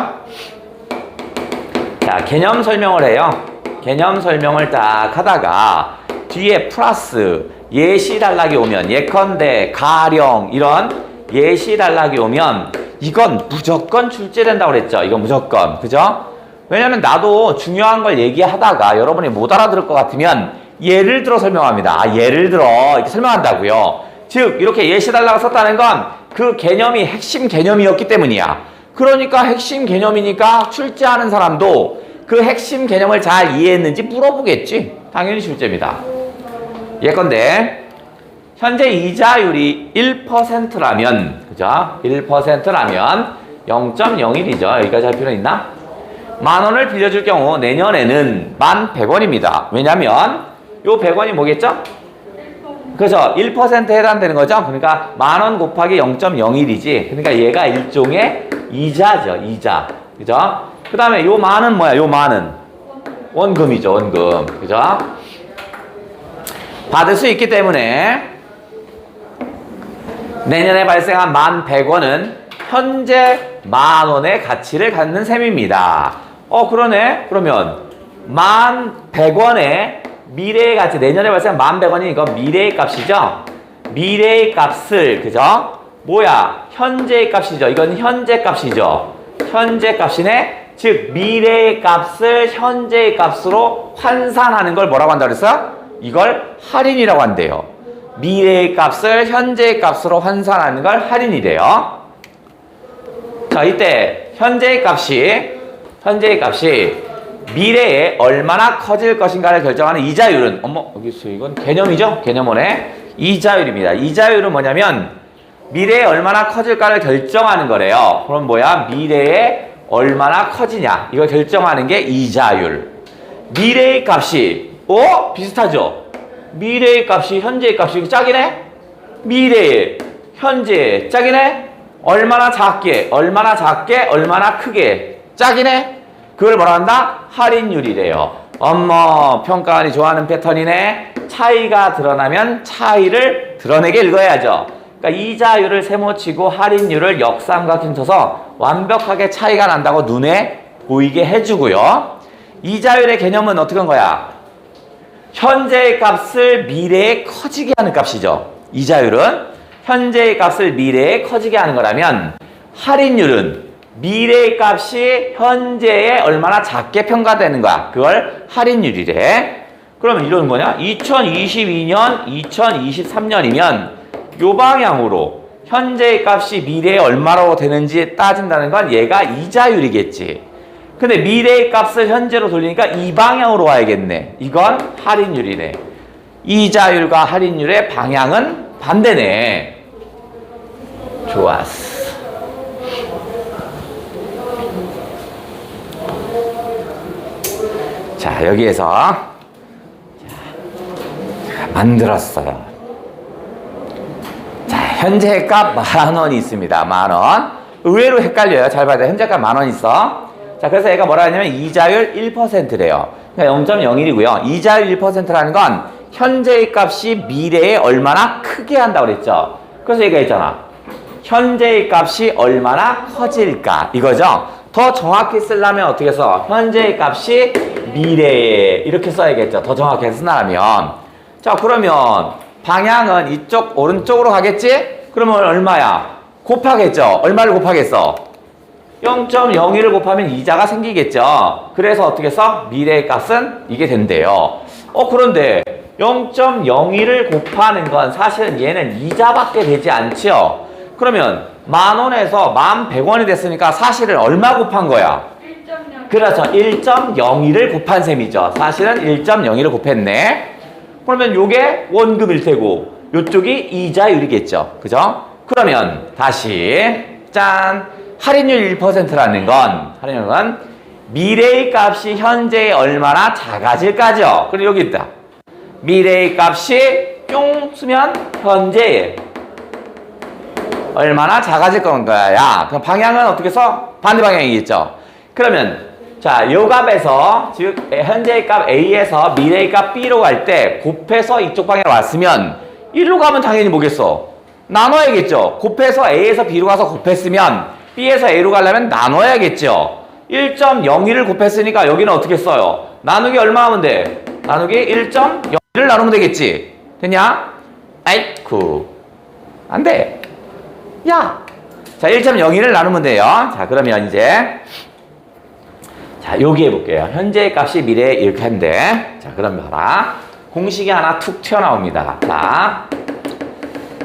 자, 개념 설명을 해요. 개념 설명을 딱 하다가 뒤에 플러스 예시 단락이 오면 예컨대 가령 이런 예시 단락이 오면 이건 무조건 출제된다고 그랬죠. 이건 무조건. 그죠? 왜냐면 나도 중요한 걸 얘기하다가 여러분이 못 알아들을 것 같으면 예를 들어 설명합니다. 아, 예를 들어 이렇게 설명한다고요. 즉 이렇게 예시 단락을 썼다는 건 그 개념이 핵심 개념이었기 때문이야. 그러니까 핵심 개념이니까 출제하는 사람도 그 핵심 개념을 잘 이해했는지 물어보겠지. 당연히 출제입니다. 예컨대 현재 이자율이 1%라면 그죠? 1%라면 0.01이죠. 여기까지 할 필요 있나? 10,000원을 빌려줄 경우 내년에는 11,100원입니다. 왜냐면 요 100원이 뭐겠죠? 그죠? 1%에 해당되는 거죠? 그러니까 10,000원 곱하기 0.01이지. 그러니까 얘가 일종의 이자죠. 이자. 그죠? 그 다음에 요 만은 뭐야? 요 만은 원금이죠. 원금. 그죠? 받을 수 있기 때문에 내년에 발생한 11,100원은 현재 10,000원의 가치를 갖는 셈입니다. 그러네? 그러면 11,100원의 미래의 가치, 내년에 발생한 11,100원이 이거 미래의 값이죠? 미래의 값을, 그죠? 뭐야? 현재의 값이죠. 이건 현재 값이죠. 현재 값이네? 즉, 미래의 값을 현재의 값으로 환산하는 걸 뭐라고 한다고 그랬어? 이걸 할인이라고 한대요. 미래의 값을 현재의 값으로 환산하는 걸 할인이래요. 자, 이때 현재의 값이 미래에 얼마나 커질 것인가를 결정하는 이자율은 여기 있어요. 이건 개념이죠? 개념원에 이자율입니다. 이자율은 뭐냐면 미래에 얼마나 커질까를 결정하는 거래요. 그럼 뭐야? 미래에 얼마나 커지냐 이걸 결정하는 게 이자율. 미래의 값이 비슷하죠? 미래의 값이 현재의 값이 짝이네? 미래의 현재의 짝이네? 얼마나 작게 얼마나 크게 짝이네? 그걸 뭐라 한다? 할인율이래요. 평가원이 좋아하는 패턴이네. 차이가 드러나면 차이를 드러내게 읽어야죠. 그러니까 이자율을 세모치고 할인율을 역삼각형 쳐서 완벽하게 차이가 난다고 눈에 보이게 해주고요. 이자율의 개념은 어떻게 한 거야? 현재의 값을 미래에 커지게 하는 값이죠. 이자율은 현재의 값을 미래에 커지게 하는 거라면 할인율은 미래의 값이 현재에 얼마나 작게 평가되는 거야. 그걸 할인율이래. 그러면 이런 거냐? 2022년, 2023년이면 요 방향으로 현재의 값이 미래에 얼마로 되는지 따진다는 건 얘가 이자율이겠지. 근데 미래의 값을 현재로 돌리니까 이 방향으로 와야겠네. 이건 할인율이네. 이자율과 할인율의 방향은 반대네. 좋았어. 자, 여기에서 만들었어요. 자, 현재 값 10,000원이 있습니다. 10,000원. 의외로 헷갈려요. 잘 봐야 돼. 현재 값 10,000원 있어. 자, 그래서 얘가 뭐라 하냐면 이자율 1%래요. 그러니까 0.01이고요. 이자율 1%라는 건 현재의 값이 미래에 얼마나 크게 한다고 그랬죠. 그래서 얘가 있잖아. 현재의 값이 얼마나 커질까? 이거죠. 더 정확히 쓰려면 어떻게 써? 현재의 값이 미래에 이렇게 써야겠죠. 더 정확하게 쓴다면. 자, 그러면 방향은 이쪽 오른쪽으로 가겠지? 그러면 얼마야? 곱하겠죠. 얼마를 곱하겠어? 0.01을 곱하면 이자가 생기겠죠. 그래서 어떻게 써? 미래의 값은 이게 된대요. 그런데 0.01을 곱하는 건 사실은 얘는 이자밖에 되지 않죠. 그러면 10,000원에서 11,100원이 됐으니까 사실은 얼마 곱한 거야? 1.0. 그렇죠. 1.01을 곱한 셈이죠. 사실은 1.01을 곱했네. 그러면 요게 원금일 테고 요쪽이 이자율이겠죠. 그죠? 그러면 다시 짠! 할인율 1%라는 건 미래의 값이 현재에 얼마나 작아질까죠. 그리고 여기 있다. 미래의 값이 뿅 쓰면 현재에 얼마나 작아질 건가야. 그럼 방향은 어떻게 써? 반대 방향이겠죠. 그러면 자, 요 값에서 즉 현재의 값 A에서 미래의 값 B로 갈 때 곱해서 이쪽 방향으로 왔으면 1로 가면 당연히 뭐겠어? 나눠야겠죠. 곱해서 A에서 B로 가서 곱했으면 B에서 A로 가려면 나눠야겠죠. 1.01을 곱했으니까 여기는 어떻게 써요? 나누기 얼마 하면 돼? 나누기 1.0 를 나누면 되겠지. 됐냐? 아이쿠. 안 돼. 야. 자, 1.02를 나누면 돼요. 자, 그러면 이제 자, 여기 해볼게요. 현재의 값이 미래에 이렇게 한대. 자, 그럼 봐라. 공식이 하나 툭 튀어나옵니다.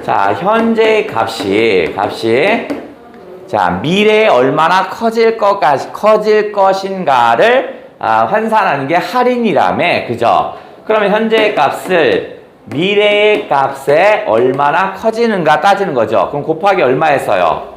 자, 현재의 값이 자, 미래에 얼마나 커질 것인가를 환산하는 게 할인이라며. 그죠? 그러면 현재의 값을 미래의 값에 얼마나 커지는가 따지는 거죠. 그럼 곱하기 얼마 했어요?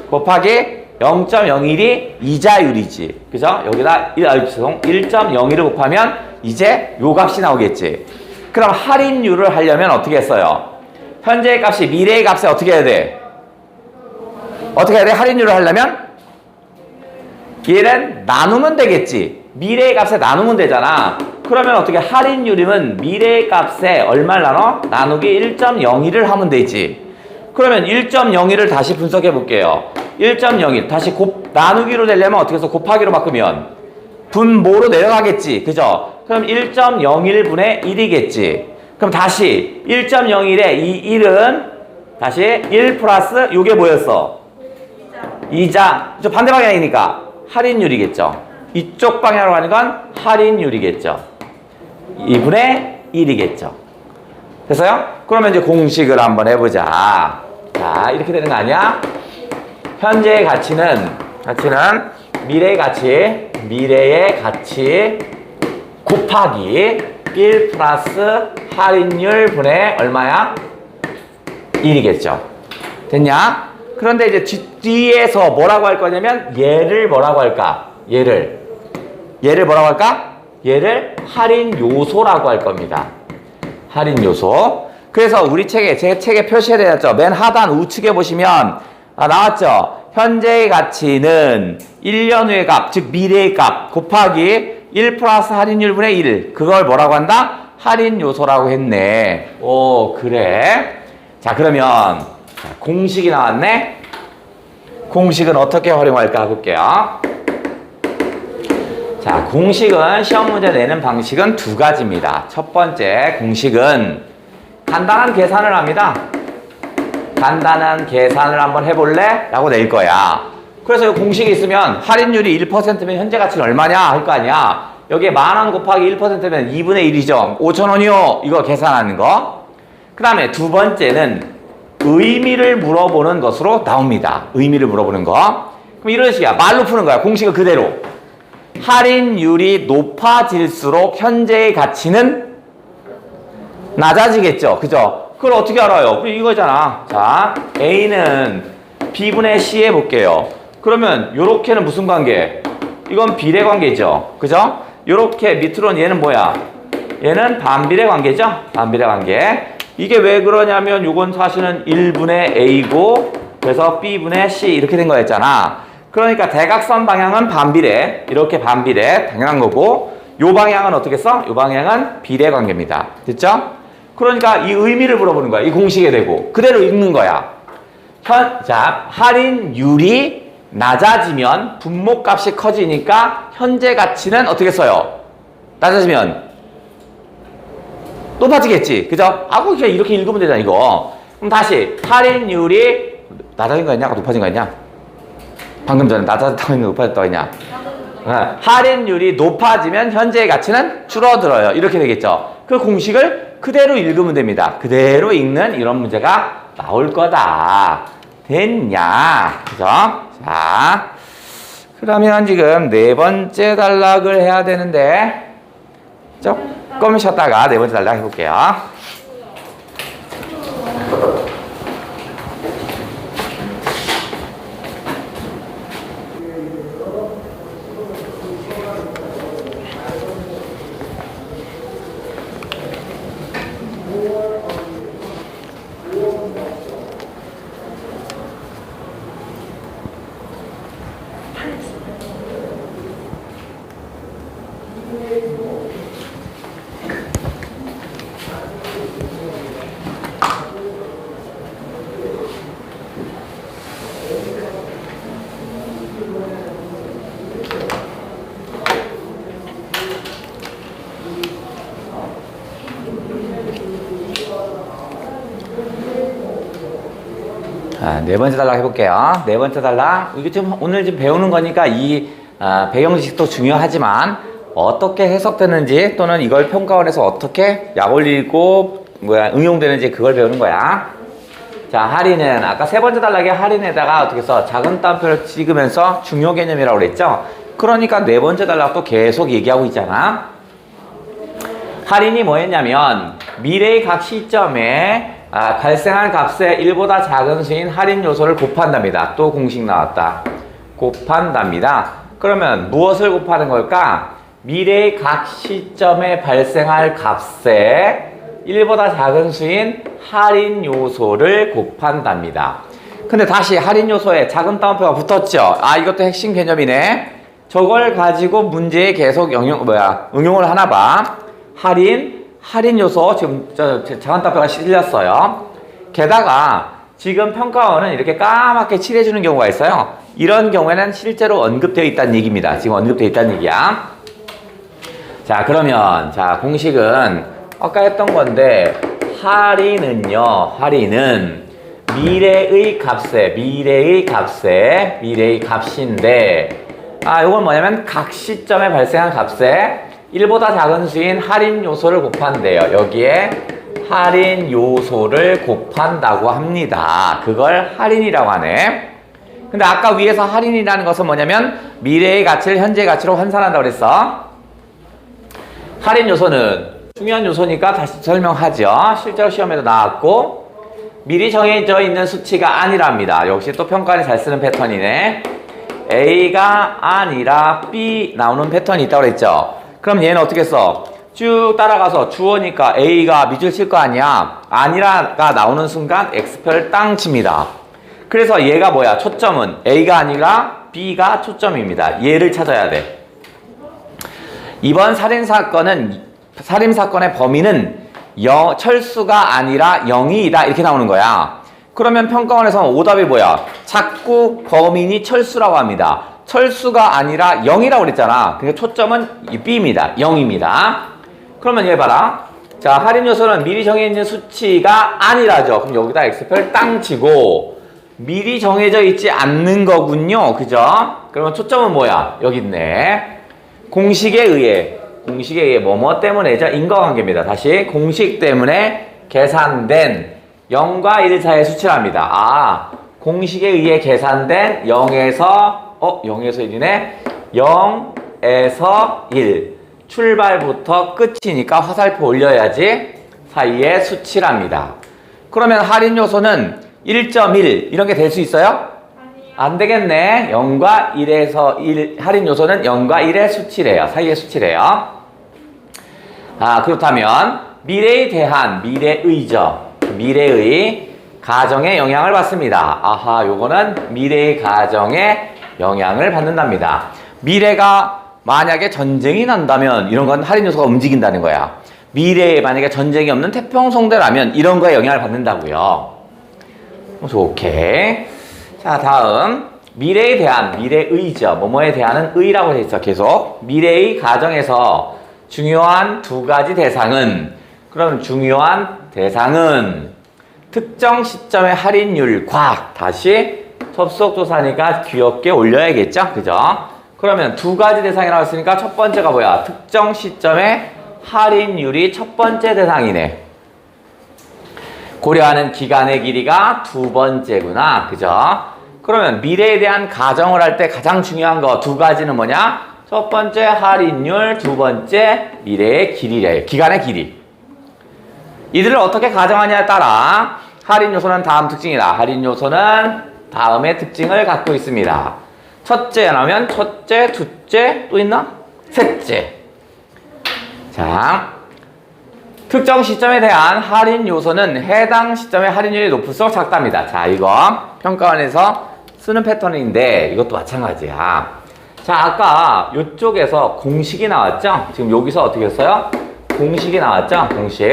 곱하기 0.01이 이자율이지. 그죠? 여기다 1.01을 곱하면 이제 요 값이 나오겠지. 그럼 할인율을 하려면 어떻게 했어요? 현재의 값이 미래의 값에 어떻게 해야 돼? 어떻게 해야 돼? 할인율을 하려면 얘는 나누면 되겠지. 미래의 값에 나누면 되잖아. 그러면 어떻게 할인율이면 미래의 값에 얼마를 나눠? 나누기 1.01을 하면 되지. 그러면 1.01을 다시 분석해 볼게요. 1.01 다시 나누기로 되려면 어떻게 해서 곱하기로 바꾸면 분모로 내려가겠지. 그죠? 그럼 1.01분의 1이겠지. 그럼 다시 1.01에 이 1은 다시 1 플러스 요게 뭐였어? 이자. 저 반대 방향이니까 할인율이겠죠. 이쪽 방향으로 가는 건 할인율이겠죠. 2분의 1이겠죠. 됐어요? 그러면 이제 공식을 한번 해보자. 자, 이렇게 되는 거 아니야? 현재의 가치는 미래의 가치 곱하기 1 플러스 할인율 분의 얼마야? 1이겠죠. 됐냐? 그런데 이제 뒤에서 뭐라고 할 거냐면 얘를 뭐라고 할까? 얘를 뭐라고 할까? 얘를 할인 요소라고 할 겁니다. 할인 요소. 그래서 우리 제 책에 표시해 드렸죠. 맨 하단 우측에 보시면 나왔죠. 현재의 가치는 1년 후의 값, 즉 미래의 값 곱하기 1 플러스 할인율 분의 1. 그걸 뭐라고 한다? 할인 요소라고 했네. 오, 그래. 자, 그러면 공식이 나왔네. 공식은 어떻게 활용할까 볼게요. 자, 공식은 시험 문제 내는 방식은 두 가지입니다. 첫 번째 공식은 간단한 계산을 합니다. 간단한 계산을 한번 해볼래? 라고 낼 거야. 그래서 이 공식이 있으면 할인율이 1%면 현재 가치는 얼마냐? 할 거 아니야. 여기에 10,000원 곱하기 1%면 2분의 1이죠. 5,000원이요. 이거 계산하는 거. 그 다음에 두 번째는 의미를 물어보는 것으로 나옵니다. 의미를 물어보는 거. 그럼 이런 식이야. 말로 푸는 거야. 공식을 그대로. 할인율이 높아질수록 현재의 가치는 낮아지겠죠. 그죠? 그걸 어떻게 알아요? 이거잖아. 자, A는 B분의 C 해볼게요. 그러면 요렇게는 무슨 관계? 이건 비례 관계죠. 그죠? 요렇게 밑으로는 얘는 뭐야? 얘는 반비례 관계죠? 반비례 관계. 이게 왜 그러냐면 요건 사실은 1분의 A고 그래서 B분의 C 이렇게 된 거였잖아. 그러니까 대각선 방향은 반비례. 이렇게 반비례. 당연한 거고 요 방향은 어떻게 써? 요 방향은 비례 관계입니다. 됐죠? 그러니까 이 의미를 물어보는 거야. 이 공식에 대고 그대로 읽는 거야. 자, 할인율이 낮아지면 분모값이 커지니까 현재 가치는 어떻게 써요? 낮아지면 높아지겠지. 그죠? 그냥 이렇게 읽으면 되잖아, 이거. 그럼 다시 할인율이 낮아진 거였냐? 높아진 거였냐? 방금 전에 낮아졌다고 했냐? 높아졌다고 했냐? 할인율이 높아지면 현재의 가치는 줄어들어요. 이렇게 되겠죠. 그 공식을 그대로 읽으면 됩니다. 그대로 읽는 이런 문제가 나올 거다. 됐냐? 그죠? 자, 그러면 지금 네 번째 단락을 해야 되는데 조금 쉬었다가 네 번째 단락 해볼게요. 네 번째 단락 해볼게요. 네 번째 단락. 이게 지금 오늘 지금 배우는 거니까 이 배경 지식도 중요하지만 어떻게 해석되는지 또는 이걸 평가원에서 어떻게 약 올리고 응용되는지 그걸 배우는 거야. 자, 할인은 아까 세 번째 단락의 할인에다가 어떻게 해서 작은 따옴표를 찍으면서 중요 개념이라고 그랬죠. 그러니까 네 번째 단락도 계속 얘기하고 있잖아. 할인이 뭐였냐면 미래의 각 시점에 발생한 값의 1보다 작은 수인 할인 요소를 곱한답니다. 또 공식 나왔다. 곱한답니다. 그러면 무엇을 곱하는 걸까? 미래의 각 시점에 발생할 값의 1보다 작은 수인 할인 요소를 곱한답니다. 근데 다시 할인 요소에 작은 따옴표가 붙었죠. 이것도 핵심 개념이네. 저걸 가지고 문제에 계속 응용을 하나 봐. 할인 요소 지금 작은 따옴표가 실렸어요. 게다가 지금 평가원은 이렇게 까맣게 칠해주는 경우가 있어요. 이런 경우에는 실제로 언급되어 있다는 얘기입니다. 지금 언급되어 있다는 얘기야. 자, 그러면 공식은 아까 했던 건데 할인은요. 할인은 미래의 값인데 이건 뭐냐면 각 시점에 발생한 값에 1보다 작은 수인 할인 요소를 곱한대요. 여기에 할인 요소를 곱한다고 합니다. 그걸 할인이라고 하네. 근데 아까 위에서 할인이라는 것은 뭐냐면 미래의 가치를 현재의 가치로 환산한다고 그랬어. 할인 요소는 중요한 요소니까 다시 설명하죠. 실제로 시험에도 나왔고 미리 정해져 있는 수치가 아니랍니다. 역시 또 평가원이 잘 쓰는 패턴이네. A가 아니라 B 나오는 패턴이 있다고 그랬죠. 그럼 얘는 어떻게 써? 쭉 따라가서 주어니까 A가 밑줄 칠 거 아니야. 아니라가 나오는 순간 X표를 땅 칩니다. 그래서 얘가 뭐야? 초점은 A가 아니라 B가 초점입니다. 얘를 찾아야 돼. 이번 살인사건의 범인은 철수가 아니라 0이다 이렇게 나오는 거야. 그러면 평가원에서는 오답이 뭐야? 자꾸 범인이 철수라고 합니다. 철수가 아니라 0이라고 그랬잖아. 그러니까 초점은 이 B입니다. 0입니다. 그러면 얘 봐라. 자, 할인 요소는 미리 정해있는 수치가 아니라죠. 그럼 여기다 X표를 땅 치고 미리 정해져 있지 않는 거군요. 그죠? 그러면 초점은 뭐야? 여기 있네. 공식에 의해 뭐뭐 때문에죠? 인과관계입니다. 다시 공식 때문에 계산된 0과 1 사이의 수치랍니다. 공식에 의해 계산된 0에서 1이네. 0에서 1 출발부터 끝이니까 화살표 올려야지 사이의 수치랍니다. 그러면 할인 요소는 1.1 이런 게 될 수 있어요? 안 되겠네. 0과 1에서 1 할인 요소는 0과 1의 수치래요. 사이의 수치래요. 그렇다면 미래에 대한 미래의 가정에 영향을 받습니다. 요거는 미래의 가정에 영향을 받는답니다. 미래가 만약에 전쟁이 난다면 이런 건 할인 요소가 움직인다는 거야. 미래에 만약에 전쟁이 없는 태평성대라면 이런 거에 영향을 받는다고요. 오케이. 자, 다음 미래의죠. 뭐뭐에 대한은 의라고 돼 있어. 계속 미래의 가정에서 중요한 두 가지 대상은 그럼 중요한 대상은 특정 시점의 할인율과 다시 접속조사니까 귀엽게 올려야겠죠. 그죠? 그러면 두 가지 대상이라고 했으니까 첫 번째가 뭐야? 특정 시점의 할인율이 첫 번째 대상이네. 고려하는 기간의 길이가 두 번째구나. 그죠? 그러면 미래에 대한 가정을 할 때 가장 중요한 거 두 가지는 뭐냐? 첫 번째 할인율, 두 번째 미래의 길이래. 기간의 길이. 이들을 어떻게 가정하냐에 따라 할인 요소는 다음 특징이다. 할인 요소는 다음의 특징을 갖고 있습니다. 첫째 하면 첫째, 둘째, 또 있나? 셋째. 자, 특정 시점에 대한 할인 요소는 해당 시점의 할인율이 높을수록 작답니다. 자, 이거 평가원에서 쓰는 패턴인데 이것도 마찬가지야. 자, 아까 이쪽에서 공식이 나왔죠? 지금 여기서 어떻게 했어요? 공식이 나왔죠? 공식.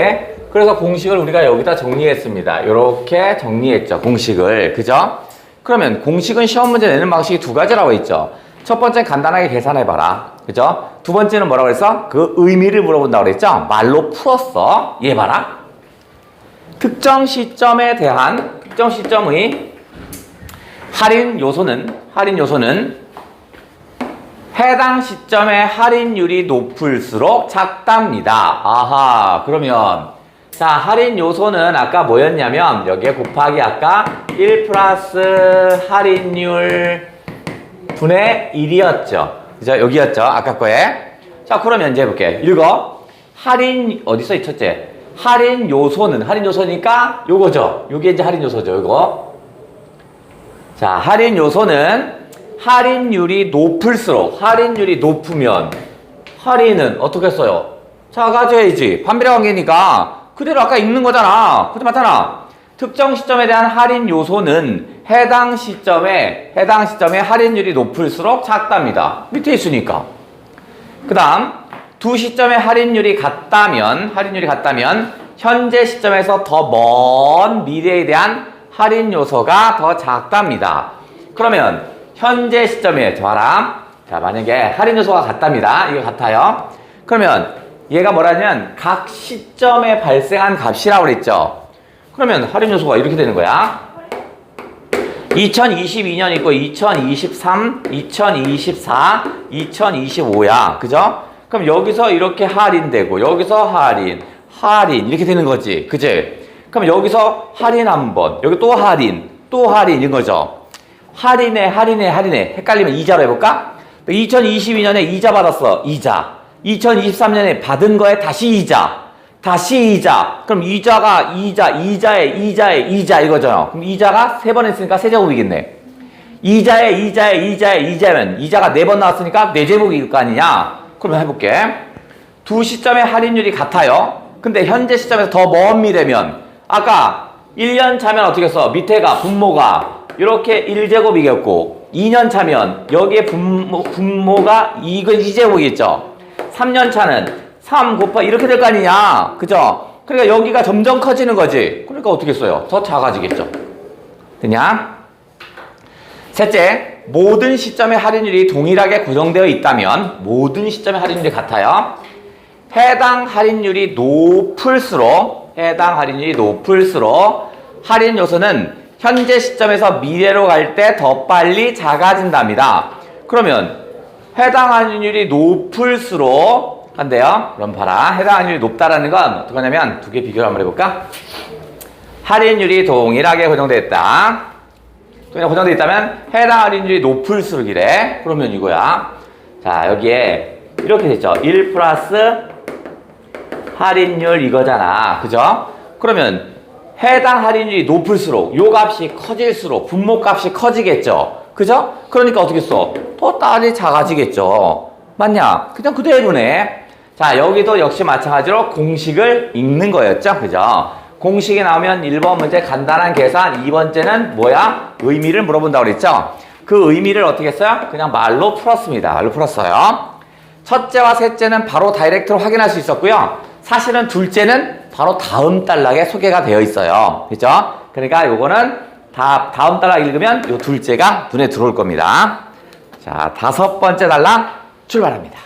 그래서 공식을 우리가 여기다 정리했습니다. 이렇게 정리했죠. 공식을. 그죠? 그러면 공식은 시험 문제 내는 방식이 두 가지라고 했죠. 첫 번째는 간단하게 계산해봐라. 그죠? 두 번째는 뭐라고 그랬어? 그 의미를 물어본다고 그랬죠? 말로 풀었어. 얘 봐라. 특정 시점에 대한, 특정 시점의 할인 요소는 해당 시점의 할인율이 높을수록 작답니다. 아하, 그러면 자, 할인 요소는 아까 뭐였냐면 여기에 곱하기 아까 1 플러스 할인율 분의 1이었죠. 그죠? 여기였죠. 아까 거에. 자, 그러면 이제 해볼게. 읽어. 할인, 어디서 이 첫째? 할인 요소니까 요거죠. 요게 이제 할인 요소죠. 요거. 자, 할인 요소는 할인율이 높으면 할인은 어떻게 써요? 작아져야지. 반비례 관계니까 그대로 아까 읽는 거잖아. 그죠? 맞잖아. 특정 시점에 대한 할인 요소는 해당 시점에 할인율이 높을수록 작답니다. 밑에 있으니까. 그 다음 두 시점의 할인율이 같다면 현재 시점에서 더 먼 미래에 대한 할인 요소가 더 작답니다. 그러면 현재 시점에 봐라. 자, 만약에 할인 요소가 같답니다. 이거 같아요. 그러면 얘가 뭐라냐면 각 시점에 발생한 값이라고 그랬죠. 그러면 할인 요소가 이렇게 되는 거야. 2022년 있고 2023, 2024, 2025야. 그죠? 그럼 여기서 이렇게 할인되고 여기서 할인 이렇게 되는 거지. 그지? 그럼 여기서 할인 한 번, 여기 또 할인 이런 거죠. 할인해. 헷갈리면 이자로 해볼까? 2022년에 이자 받았어. 이자. 2023년에 받은 거에 다시 이자. 그럼 이자가 이자에 이자 이거잖아. 그럼 이자가 3번 했으니까 세제곱이겠네. 이자면 이자가 4번 나왔으니까 4제곱일 거 아니냐? 그러면 해볼게. 두 시점의 할인율이 같아요. 근데 현재 시점에서 더 먼 미래면 아까 1년 차면 어떻게 써? 밑에가 분모가 이렇게 1제곱이겠고 2년 차면 여기에 분모가 이건 2제곱이겠죠. 3년 차는 3 곱하기 이렇게 될 거 아니냐. 그죠? 그러니까 여기가 점점 커지는 거지. 그러니까 어떻게 써요? 더 작아지겠죠. 되냐? 셋째, 모든 시점의 할인율이 동일하게 고정되어 있다면 모든 시점의 할인율이 같아요. 해당 할인율이 높을수록 할인 요소는 현재 시점에서 미래로 갈 때 더 빨리 작아진답니다. 그러면 해당 할인율이 높을수록 한대요. 그럼 봐라. 해당 할인율이 높다라는 건 어떻게 하냐면 두 개 비교를 한번 해볼까? 할인율이 동일하게 고정되어 있다. 동일하게 고정되어 있다면 해당 할인율이 높을수록이래. 그러면 이거야. 자, 여기에 이렇게 됐죠. 1 플러스 할인율 이거잖아. 그죠? 그러면 해당 할인율이 높을수록 요 값이 커질수록 분모 값이 커지겠죠. 그죠? 그러니까 어떻게 써? 더 딸이 작아지겠죠. 맞냐? 그냥 그대로네. 자, 여기도 역시 마찬가지로 공식을 읽는 거였죠. 그죠? 공식이 나오면 1번 문제 간단한 계산, 2번째는 뭐야? 의미를 물어본다고 그랬죠? 그 의미를 어떻게 했어요? 그냥 말로 풀었습니다. 말로 풀었어요. 첫째와 셋째는 바로 다이렉트로 확인할 수 있었고요. 사실은 둘째는 바로 다음 단락에 소개가 되어 있어요. 그죠? 그러니까 요거는 다음 단락 읽으면 요 둘째가 눈에 들어올 겁니다. 자, 5번째 단락 출발합니다.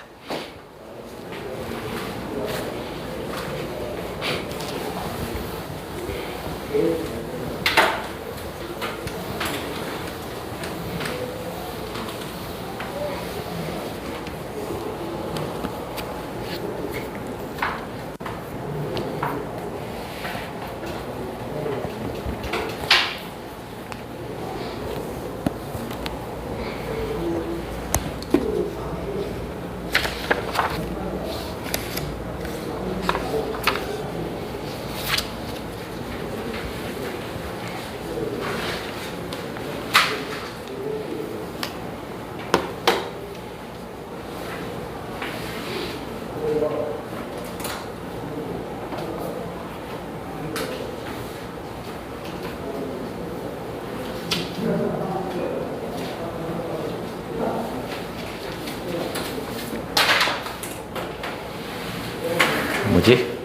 뭐지?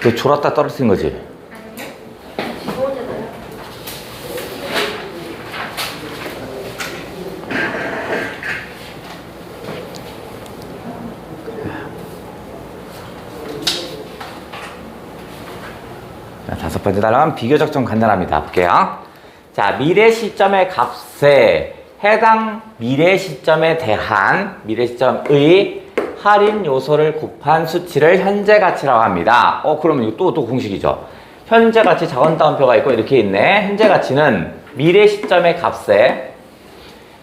그 졸았다 떨어뜨린 거지? 자, 5번째 단락은 비교적 좀 간단합니다. 볼게요. 자, 미래 시점의 값에 해당 미래 시점에 대한 미래 시점의 할인 요소를 곱한 수치를 현재 가치라고 합니다. 그러면 이거 또 공식이죠. 현재 가치 작은 따옴표가 있고 이렇게 있네. 현재 가치는 미래 시점의 값에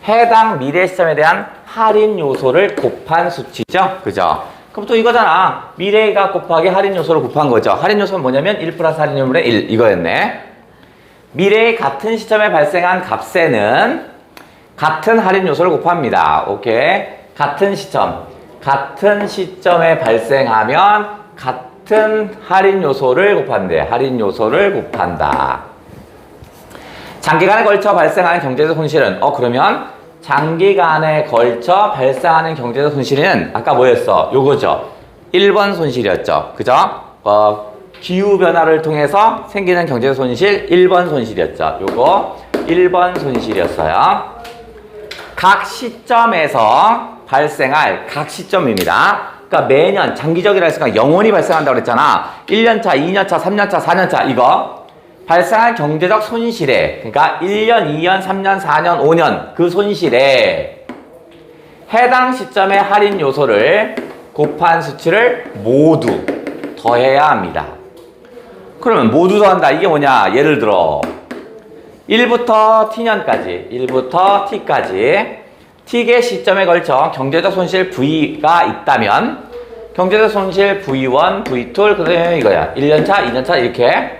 해당 미래 시점에 대한 할인 요소를 곱한 수치죠. 그죠? 그럼 또 이거잖아. 미래가 곱하기 할인 요소를 곱한 거죠. 할인 요소는 뭐냐면 1 플러스 할인율의 1 이거였네. 미래의 같은 시점에 발생한 값에는 같은 할인 요소를 곱합니다. 오케이. 같은 시점에 발생하면 같은 할인 요소를 곱한대. 할인 요소를 곱한다. 장기간에 걸쳐 발생하는 경제적 손실은 그러면 장기간에 걸쳐 발생하는 경제적 손실은 아까 뭐였어? 요거죠. 1번 손실이었죠. 그죠? 기후변화를 통해서 생기는 경제적 손실 1번 손실이었죠. 요거 1번 손실이었어요. 각 시점에서 발생할 각 시점입니다. 그러니까 매년 장기적이라 했으니까 영원히 발생한다고 그랬잖아. 1년차, 2년차, 3년차, 4년차 이거 발생한 경제적 손실에 그러니까 1년, 2년, 3년, 4년, 5년 그 손실에 해당 시점의 할인 요소를 곱한 수치를 모두 더해야 합니다. 그러면 모두 더한다. 이게 뭐냐? 예를 들어 1부터 t까지 t개 시점에 걸쳐 경제적 손실 V가 있다면 경제적 손실 V1, V2 그다음에 이거야. 1년차, 2년차 이렇게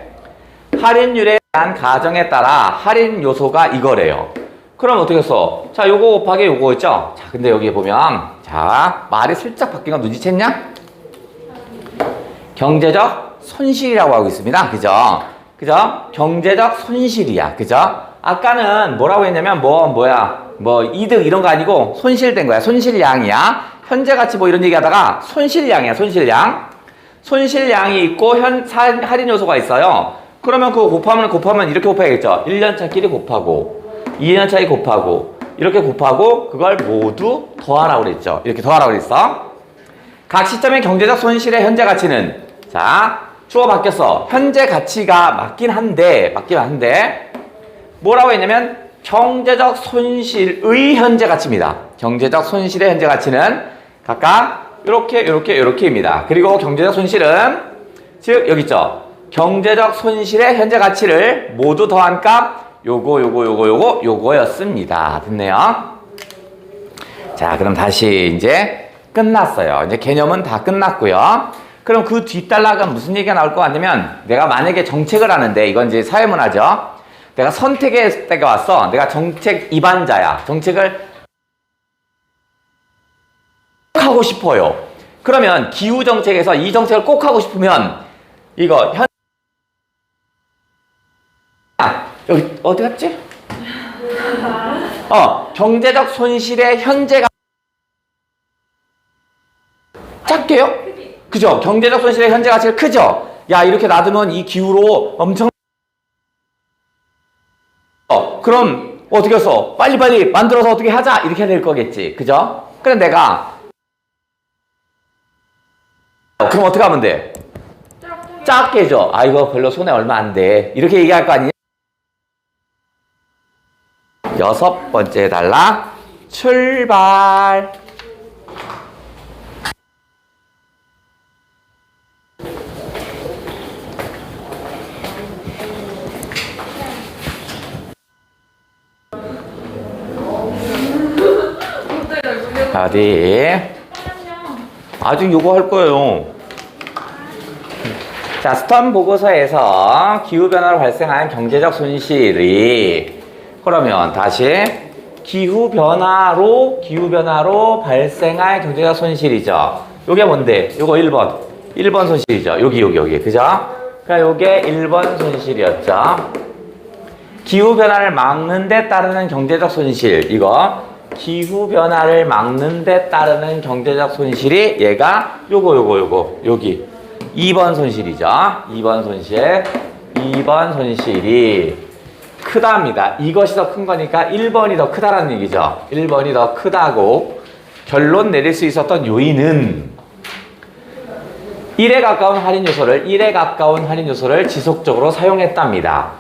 할인율에 대한 가정에 따라 할인 요소가 이거래요. 그럼 어떻게 써? 자, 요거 곱하기 요거 있죠? 자, 근데 여기 보면 자, 말이 슬쩍 바뀐 거 눈치챘냐? 경제적 손실이라고 하고 있습니다. 그죠? 경제적 손실이야. 그죠? 아까는 뭐라고 했냐면 이득 이런 거 아니고 손실된 거야. 손실량이야. 현재 가치 이런 얘기 하다가 손실량이야. 손실량이 있고 할인 요소가 있어요. 그러면 그거 곱하면 이렇게 곱해야겠죠. 1년차끼리 곱하고 2년차끼리 곱하고 이렇게 곱하고 그걸 모두 더하라고 그랬죠. 이렇게 더하라고 그랬어. 각 시점의 경제적 손실의 현재 가치는 자, 주어 바뀌었어. 현재 가치가 맞긴 한데 뭐라고 했냐면 경제적 손실의 현재 가치입니다. 경제적 손실의 현재 가치는 각각 이렇게입니다. 그리고 경제적 손실은 즉 여기 있죠. 경제적 손실의 현재 가치를 모두 더한 값 요거였습니다. 됐네요. 자, 그럼 다시 이제 끝났어요. 이제 개념은 다 끝났고요. 그럼 그 뒷단락은 무슨 얘기가 나올 것 같냐면 내가 만약에 정책을 하는데 이건 이제 사회문화죠. 내가 선택의 때가 왔어. 내가 정책 입안자야. 정책을 꼭 하고 싶어요. 그러면 기후정책에서 이 정책을 꼭 하고 싶으면 이거 여기 어디 갔지? 경제적 손실의 현재가 작게요? 그죠? 경제적 손실의 현재 가치가 크죠? 야, 이렇게 놔두면 이 기후로 엄청 그럼 어떻게 했어? 빨리빨리 만들어서 어떻게 하자 이렇게 될 거겠지. 그죠? 그럼 내가 그럼 어떻게 하면 돼? 작게 해줘. 이거 별로 손에 얼마 안 돼. 이렇게 얘기할 거 아니냐? 6번째 단락 출발. 어디? 아직 요거 할 거예요. 자, 스턴 보고서에서 기후변화로 발생한 경제적 손실이 그러면 다시 기후변화로 발생할 경제적 손실이죠. 요게 뭔데? 요거 1번 손실이죠. 여기 그죠? 그러니까 요게 1번 손실이었죠. 기후변화를 막는 데 따르는 경제적 손실 이거 기후변화를 막는 데 따르는 경제적 손실이 얘가 요거 여기 2번 손실이죠. 2번 손실이 크답니다. 이것이 더 큰 거니까 1번이 더 크다라는 얘기죠. 1번이 더 크다고 결론 내릴 수 있었던 요인은 1에 가까운 할인 요소를 지속적으로 사용했답니다.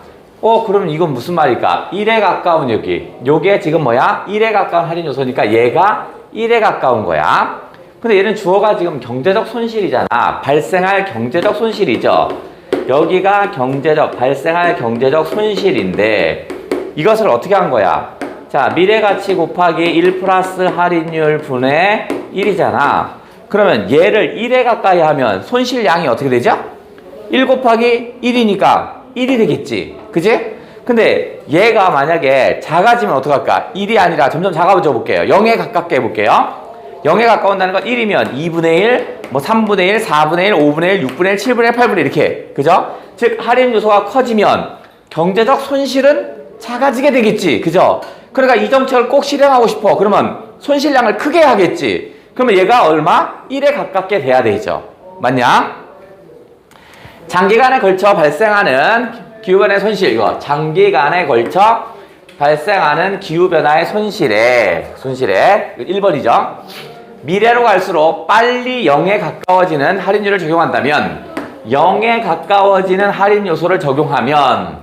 그러면 이건 무슨 말일까? 1에 가까운 여기. 요게 지금 뭐야? 1에 가까운 할인 요소니까 얘가 1에 가까운 거야. 근데 얘는 주어가 지금 경제적 손실이잖아. 발생할 경제적 손실이죠. 여기가 발생할 경제적 손실인데 이것을 어떻게 한 거야? 자, 미래가치 곱하기 1 플러스 할인율 분의 1이잖아. 그러면 얘를 1에 가까이 하면 손실량이 어떻게 되죠? 1 곱하기 1이니까 1이 되겠지. 그지? 근데 얘가 만약에 작아지면 어떡할까? 1이 아니라 점점 작아져 볼게요. 0에 가깝게 해볼게요. 0에 가까운다는 건 1이면 2분의 1, 뭐 3분의 1, 4분의 1, 5분의 1, 6분의 1, 7분의 1, 8분의 1 이렇게. 그죠? 즉 할인 요소가 커지면 경제적 손실은 작아지게 되겠지. 그죠? 그러니까 이 정책을 꼭 실행하고 싶어. 그러면 손실량을 크게 하겠지. 그러면 얘가 얼마? 1에 가깝게 돼야 되죠. 맞냐? 장기간에 걸쳐 발생하는 기후변화의 손실, 이거 장기간에 걸쳐 발생하는 기후변화의 손실에 1번이죠. 미래로 갈수록 빨리 0에 가까워지는 할인율을 적용한다면 0에 가까워지는 할인 요소를 적용하면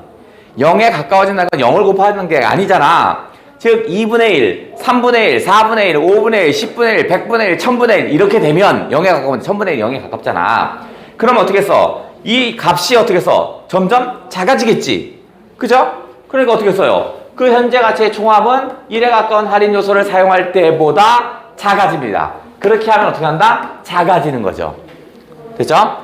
0에 가까워진다는 건 0을 곱하는 게 아니잖아. 즉 2분의 1, 3분의 1, 4분의 1, 5분의 1, 10분의 1, 100분의 1, 1000분의 1 이렇게 되면 0에 가까운 1000분의 1, 0에 가깝잖아. 그럼 어떻게 써? 이 값이 어떻게 써? 점점 작아지겠지. 그죠? 그러니까 어떻게 써요? 그 현재 가치의 총합은 1에 가까운 할인 요소를 사용할 때보다 작아집니다. 그렇게 하면 어떻게 한다? 작아지는 거죠. 됐죠?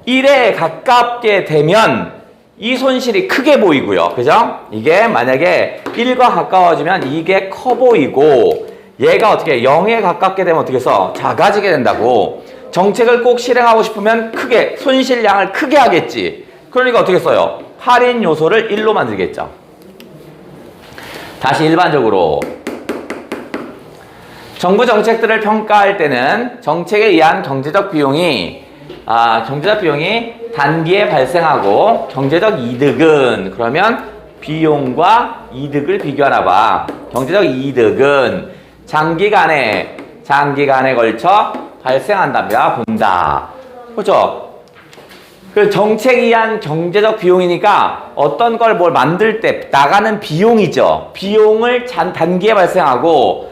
1에 가깝게 되면 이 손실이 크게 보이고요. 그죠? 이게 만약에 1과 가까워지면 이게 커 보이고 얘가 어떻게 0에 가깝게 되면 어떻게 써? 작아지게 된다고. 정책을 꼭 실행하고 싶으면 크게 손실량을 크게 하겠지. 그러니까 어떻게 써요? 할인 요소를 1로 만들겠죠. 다시 일반적으로 정부 정책들을 평가할 때는 정책에 의한 경제적 비용이 단기에 발생하고 경제적 이득은 그러면 비용과 이득을 비교하나 봐. 경제적 이득은 장기간에 걸쳐 발생한다며 본다. 그렇죠? 그 정책에 의한 경제적 비용이니까 어떤 걸 뭘 만들 때 나가는 비용이죠. 비용을 단기에 발생하고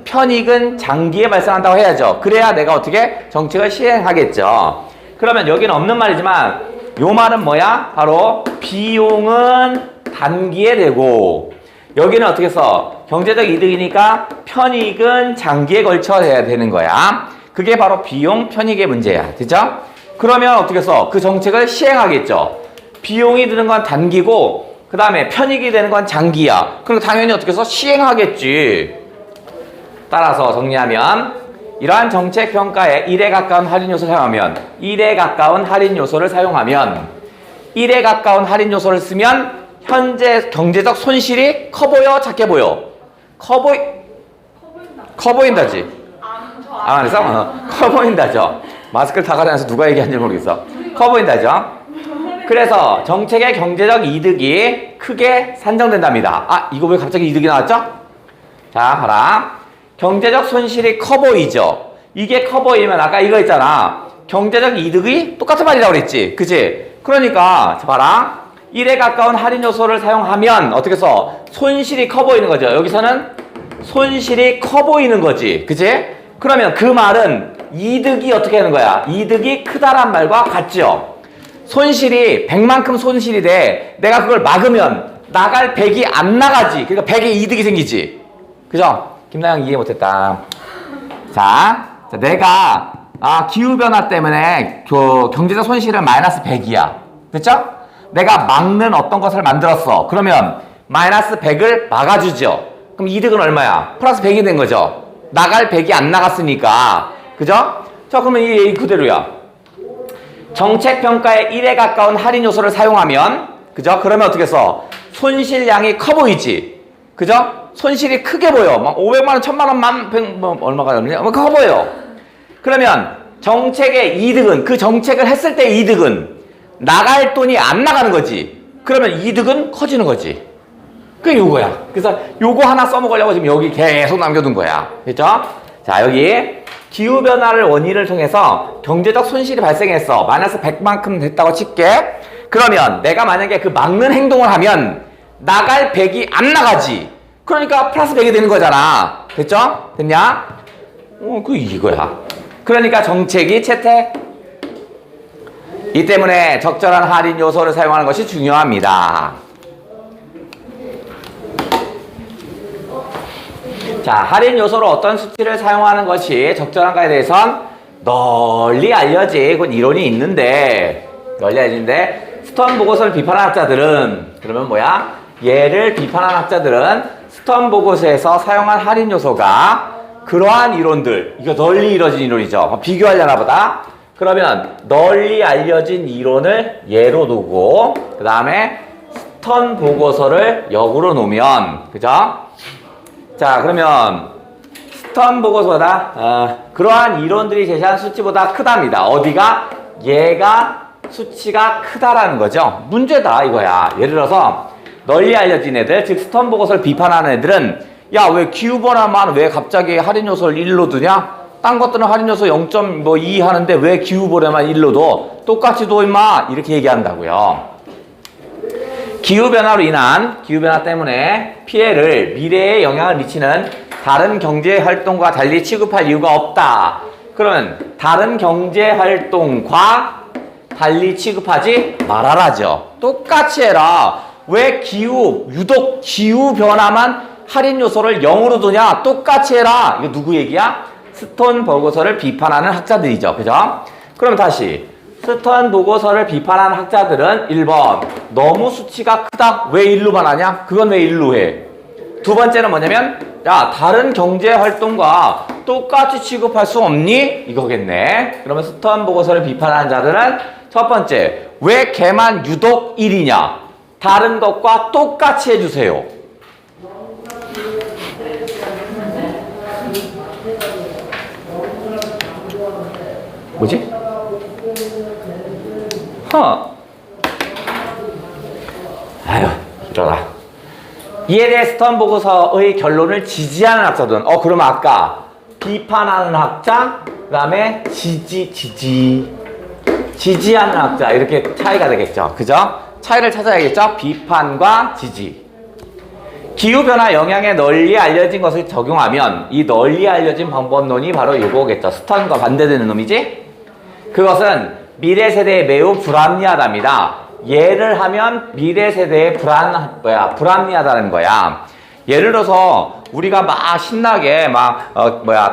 편익은 장기에 발생한다고 해야죠. 그래야 내가 어떻게 정책을 시행하겠죠. 그러면 여기는 없는 말이지만 요 말은 뭐야? 바로 비용은 단기에 되고 여기는 어떻게 써? 경제적 이득이니까 편익은 장기에 걸쳐 돼야 되는 거야. 그게 바로 비용 편익의 문제야. 됐죠? 그러면 어떻게 써? 그 정책을 시행하겠죠. 비용이 드는 건 단기고 그 다음에 편익이 되는 건 장기야. 그럼 당연히 어떻게 써? 시행하겠지. 따라서 정리하면 이러한 정책 평가에 1에 가까운 할인 요소를 사용하면 1에 가까운 할인 요소를 쓰면 현재 경제적 손실이 커 보여? 작게 보여? 커 보인다지. 안 했어? 커 보인다죠. 마스크를 다 가려서 누가 얘기하는지 모르겠어. 커 보인다죠. 그래서 정책의 경제적 이득이 크게 산정된답니다. 이거 왜 갑자기 이득이 나왔죠? 자, 봐라. 경제적 손실이 커 보이죠. 이게 커 보이면 아까 이거 있잖아. 경제적 이득이 똑같은 말이라고 그랬지. 그치? 그러니까 봐라. 1에 가까운 할인 요소를 사용하면 어떻게 써? 손실이 커 보이는 거죠. 여기서는 손실이 커 보이는 거지. 그치? 그러면 그 말은 이득이 어떻게 하는 거야? 이득이 크다란 말과 같죠. 손실이 100만큼 손실이 돼. 내가 그걸 막으면 나갈 100이 안 나가지. 그러니까 100의 이득이 생기지. 그죠? 김나영 이해 못했다. 자, 내가 기후변화 때문에 경제적 손실은 마이너스 100이야. 됐죠? 내가 막는 어떤 것을 만들었어. 그러면 마이너스 100을 막아주죠. 그럼 이득은 얼마야? 플러스 100이 된 거죠. 나갈 100이 안 나갔으니까. 그죠? 자, 그러면 이 그대로야. 정책평가에 1에 가까운 할인 요소를 사용하면, 그죠? 그러면 어떻게 써? 손실량이 커 보이지? 그죠? 손실이 크게 보여. 막 500만원, 1000만원, 뭐 얼마가 되느냐? 커 보여. 그러면 정책의 이득은, 그 정책을 했을 때 이득은 나갈 돈이 안 나가는 거지. 그러면 이득은 커지는 거지. 그게 요거야. 그래서 요거 하나 써먹으려고 지금 여기 계속 남겨둔 거야. 됐죠? 자, 여기 기후변화를 원인을 통해서 경제적 손실이 발생했어. 마이너스 100만큼 됐다고 칠게. 그러면 내가 만약에 그 막는 행동을 하면 나갈 100이 안 나가지. 그러니까 플러스 100이 되는 거잖아. 됐죠? 됐냐? 이거야. 그러니까 정책이 채택. 이 때문에 적절한 할인 요소를 사용하는 것이 중요합니다. 자, 할인 요소로 어떤 수치를 사용하는 것이 적절한가에 대해선 널리 알려진 이론이 있는데, 스턴 보고서를 비판한 학자들은, 그러면 뭐야? 얘를 비판한 학자들은 스턴 보고서에서 사용한 할인 요소가 그러한 이론들, 이거 널리 이뤄진 이론이죠. 비교하려나 보다. 그러면 널리 알려진 이론을 예로 두고, 그 다음에 스턴 보고서를 역으로 놓으면, 그죠? 자, 그러면 스턴 보고서다 그러한 이론들이 제시한 수치보다 크답니다. 어디가? 얘가 수치가 크다라는 거죠. 문제다 이거야. 예를 들어서 널리 알려진 애들, 즉 스턴 보고서를 비판하는 애들은 야, 왜 기후변화만 왜 갑자기 할인 요소를 1로 두냐? 딴 것들은 할인 요소 0.2 하는데 왜 기후변화만 1로 둬? 똑같이 둬 임마, 이렇게 얘기한다고요. 기후변화로 인한, 기후변화 때문에 피해를, 미래에 영향을 미치는 다른 경제활동과 달리 취급할 이유가 없다. 그러면 다른 경제활동과 달리 취급하지 말아라죠. 똑같이 해라. 왜 유독 기후변화만 할인 요소를 0으로 두냐? 똑같이 해라. 이거 누구 얘기야? 스턴 보고서를 비판하는 학자들이죠. 그죠? 그럼 다시. 스턴 보고서를 비판하는 학자들은 1번, 너무 수치가 크다. 왜 1로만 하냐? 그건 왜 1로 해? 두 번째는 뭐냐면, 야, 다른 경제활동과 똑같이 취급할 수 없니? 이거겠네. 그러면 스턴 보고서를 비판하는 자들은 첫 번째, 왜 걔만 유독 1이냐? 다른 것과 똑같이 해주세요. 뭐지? 아유, 이러라. 이에 대해 스턴 보고서의 결론을 지지하는 학자들은, 그러면 아까 비판하는 학자, 그 다음에 지지하는 학자, 이렇게 차이가 되겠죠. 그죠? 차이를 찾아야겠죠? 비판과 지지. 기후변화 영향에 널리 알려진 것을 적용하면 이 널리 알려진 방법론이 바로 이거겠죠. 스턴과 반대되는 놈이지? 그것은 미래 세대에 매우 불합리하답니다. 예를 하면 미래 세대에 불합리하다는 거야. 예를 들어서 우리가 막 신나게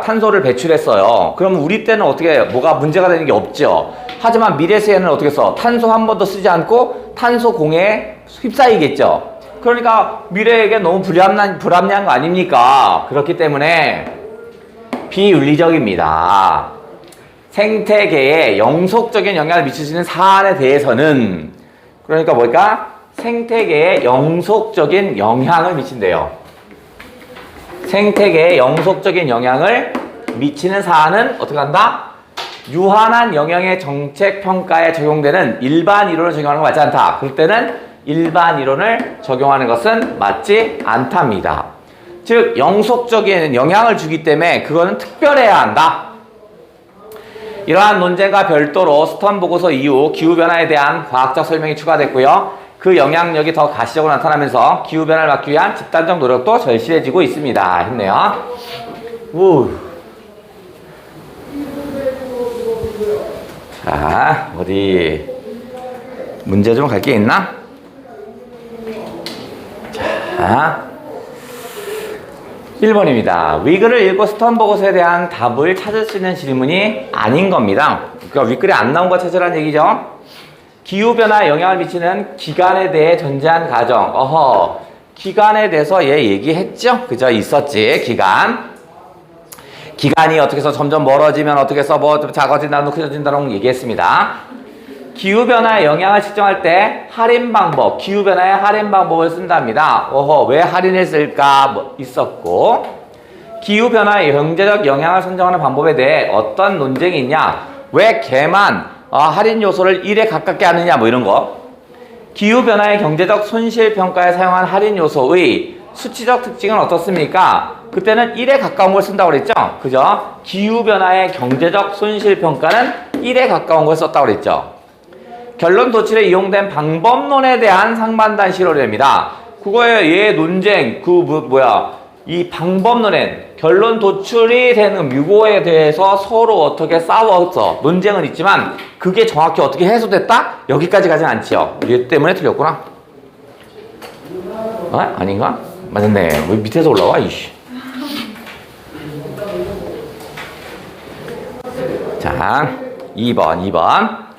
탄소를 배출했어요. 그러면 우리 때는 뭐가 문제가 되는 게 없죠. 하지만 미래 세대는 어떻게 써? 탄소 한 번도 쓰지 않고 탄소 공해에 휩싸이겠죠. 그러니까 미래에게 너무 불합리한 거 아닙니까? 그렇기 때문에 비윤리적입니다. 생태계에 영속적인 영향을 미칠 수 있는 사안에 대해서는, 그러니까 뭘까? 생태계에 영속적인 영향을 미친대요. 생태계에 영속적인 영향을 미치는 사안은 어떻게 한다? 유한한 영향의 정책 평가에 적용되는 일반 이론을 적용하는 거 맞지 않다. 그럴 때는 일반 이론을 적용하는 것은 맞지 않답니다. 즉 영속적인 영향을 주기 때문에 그거는 특별해야 한다. 이러한 논쟁과 별도로 스턴 보고서 이후 기후변화에 대한 과학적 설명이 추가됐고요. 그 영향력이 더 가시적으로 나타나면서 기후변화를 막기 위한 집단적 노력도 절실해지고 있습니다. 했네요. 자, 어디 문제 좀 갈 게 있나? 자, 1번입니다. 위글을 읽고 스턴 보고서에 대한 답을 찾을 수 있는 질문이 아닌 겁니다. 그러니까 위글에 안 나온 거 찾으라는 얘기죠. 기후변화에 영향을 미치는 기간에 대해 전제한 가정. 기간에 대해서 얘 얘기했죠? 그죠? 있었지, 기간. 기간이 어떻게 해서 점점 멀어지면 어떻게 해서 좀 작아진다, 커진다는 얘기했습니다. 기후변화의 영향을 측정할 때 할인 방법, 기후변화의 할인 방법을 쓴답니다. 왜 할인을 쓸까? 있었고, 기후변화의 경제적 영향을 선정하는 방법에 대해 어떤 논쟁이 있냐? 왜 걔만 할인 요소를 1에 가깝게 하느냐? 이런 거. 기후변화의 경제적 손실 평가에 사용한 할인 요소의 수치적 특징은 어떻습니까? 그때는 1에 가까운 걸 쓴다고 그랬죠? 그죠? 기후변화의 경제적 손실 평가는 1에 가까운 걸 썼다고 그랬죠? 결론 도출에 이용된 방법론에 대한 상반단 실험입니다. 그거에 얘 논쟁 이 방법론엔 결론 도출이 되는 묘고에 대해서 서로 어떻게 싸웠어. 논쟁은 있지만 그게 정확히 어떻게 해소됐다? 여기까지 가진 않지요. 얘 때문에 틀렸구나. 아닌가? 맞았네. 왜 밑에서 올라와? 이씨. 자, 2번.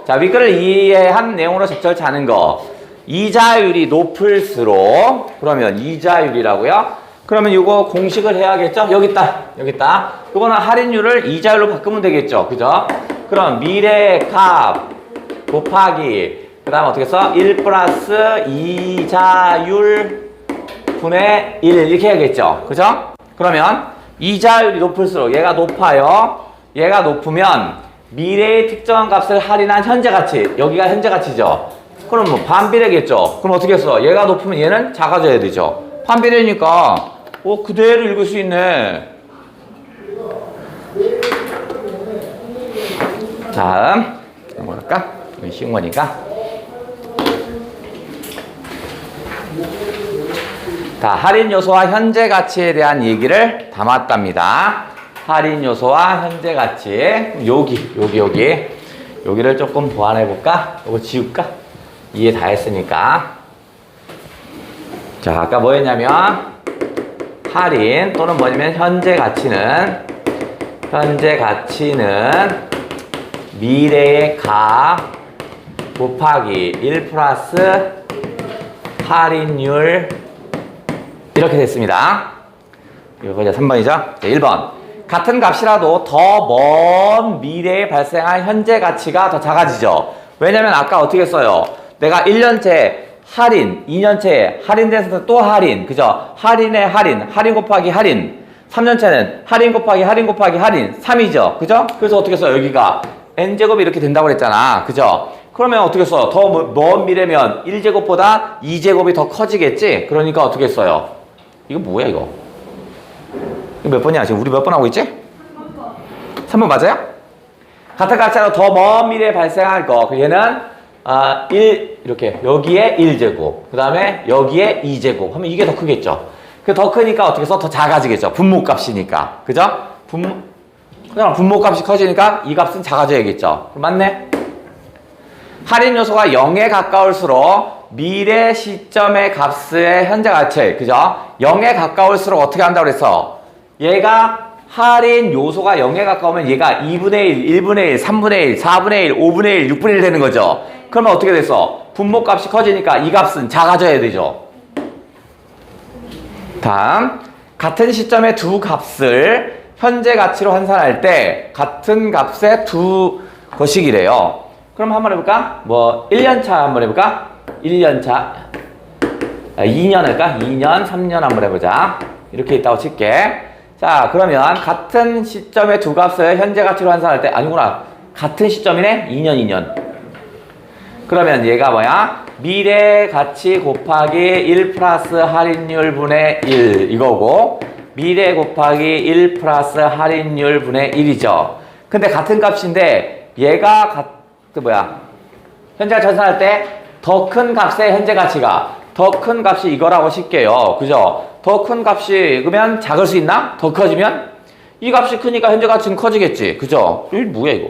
자, 윗글을 이해한 내용으로 적절치 않은 거. 이자율이 높을수록, 그러면 이자율이라고요? 그러면 이거 공식을 해야겠죠? 여기 있다. 그거는 할인율을 이자율로 바꾸면 되겠죠? 그죠? 그럼 미래의 값 곱하기, 그 다음 어떻게 써? 1 플러스 이자율 분의 1 이렇게 해야겠죠? 그죠? 그러면 이자율이 높을수록 얘가 높아요. 얘가 높으면 미래의 특정한 값을 할인한 현재 가치, 여기가 현재 가치죠? 그럼 뭐 반비례겠죠? 그럼 어떻게 써? 얘가 높으면 얘는 작아져야 되죠? 반비례니까 그대로 읽을 수 있네. 다음 넘어갈까? 쉬운 거니까. 자, 할인 요소와 현재 가치에 대한 얘기를 담았답니다. 할인 요소와 현재 가치. 여기를 조금 보완해 볼까? 이거 지울까? 이해 다 했으니까. 자, 아까 뭐였냐면 할인 또는 뭐냐면 현재 가치는 미래의 값 곱하기 1 플러스 할인율 이렇게 됐습니다. 이거 이제 3번이죠. 자, 1번. 같은 값이라도 더 먼 미래에 발생한 현재 가치가 더 작아지죠. 왜냐면 아까 어떻게 써요? 내가 1년째 할인, 2년째 할인돼서 또 할인, 그죠? 할인에 할인 곱하기 할인. 3년째는 할인 곱하기 할인 곱하기 할인 3이죠. 그죠? 그래서 어떻게 써요? 여기가 n제곱이 이렇게 된다고 그랬잖아. 그죠? 그러면 어떻게 써요? 더 먼 미래면 1제곱보다 2제곱이 더 커지겠지? 그러니까 어떻게 써요? 이거 뭐야 이거? 이거 몇 번이야? 지금 우리 몇 번 하고 있지? 3번 맞아요? 같은 값으로 더 먼 미래에 발생할 거. 얘는 1 이렇게 여기에 1제곱 그 다음에 여기에 2제곱 하면 이게 더 크겠죠. 더 크니까 어떻게 써? 더 작아지겠죠. 분모값이니까. 그죠? 그냥 분모값이 커지니까 이 값은 작아져야겠죠. 맞네? 할인 요소가 0에 가까울수록 미래 시점의 값의 현재 가치, 그죠? 0에 가까울수록 어떻게 한다고 그랬어? 얘가 할인 요소가 0에 가까우면 얘가 2분의 1, 1분의 1, 3분의 1, 4분의 1, 5분의 1, 6분의 1 되는 거죠. 그러면 어떻게 됐어? 분모값이 커지니까 이 값은 작아져야 되죠. 다음, 같은 시점의 두 값을 현재 가치로 환산할 때 같은 값의 두 거식이래요. 그럼 한번 해볼까? 1년차 한번 해볼까? 1년차 2년 할까? 2년, 3년 한번 해보자. 이렇게 있다고 칠게. 자, 그러면 같은 시점의 두 값을 현재 가치로 환산할 때 아니구나. 같은 시점이네? 2년. 그러면 얘가 뭐야? 미래 가치 곱하기 1 플러스 할인율 분의 1 이거고 미래 곱하기 1 플러스 할인율 분의 1이죠. 근데 같은 값인데 얘가 현재 가치 환산할 때 더 큰 값의 현재 가치가 더 큰 값이 이거라고 칠게요. 그죠? 더 큰 값이 그러면 작을 수 있나? 더 커지면? 이 값이 크니까 현재 가치는 커지겠지. 그죠? 이게 뭐야 이거?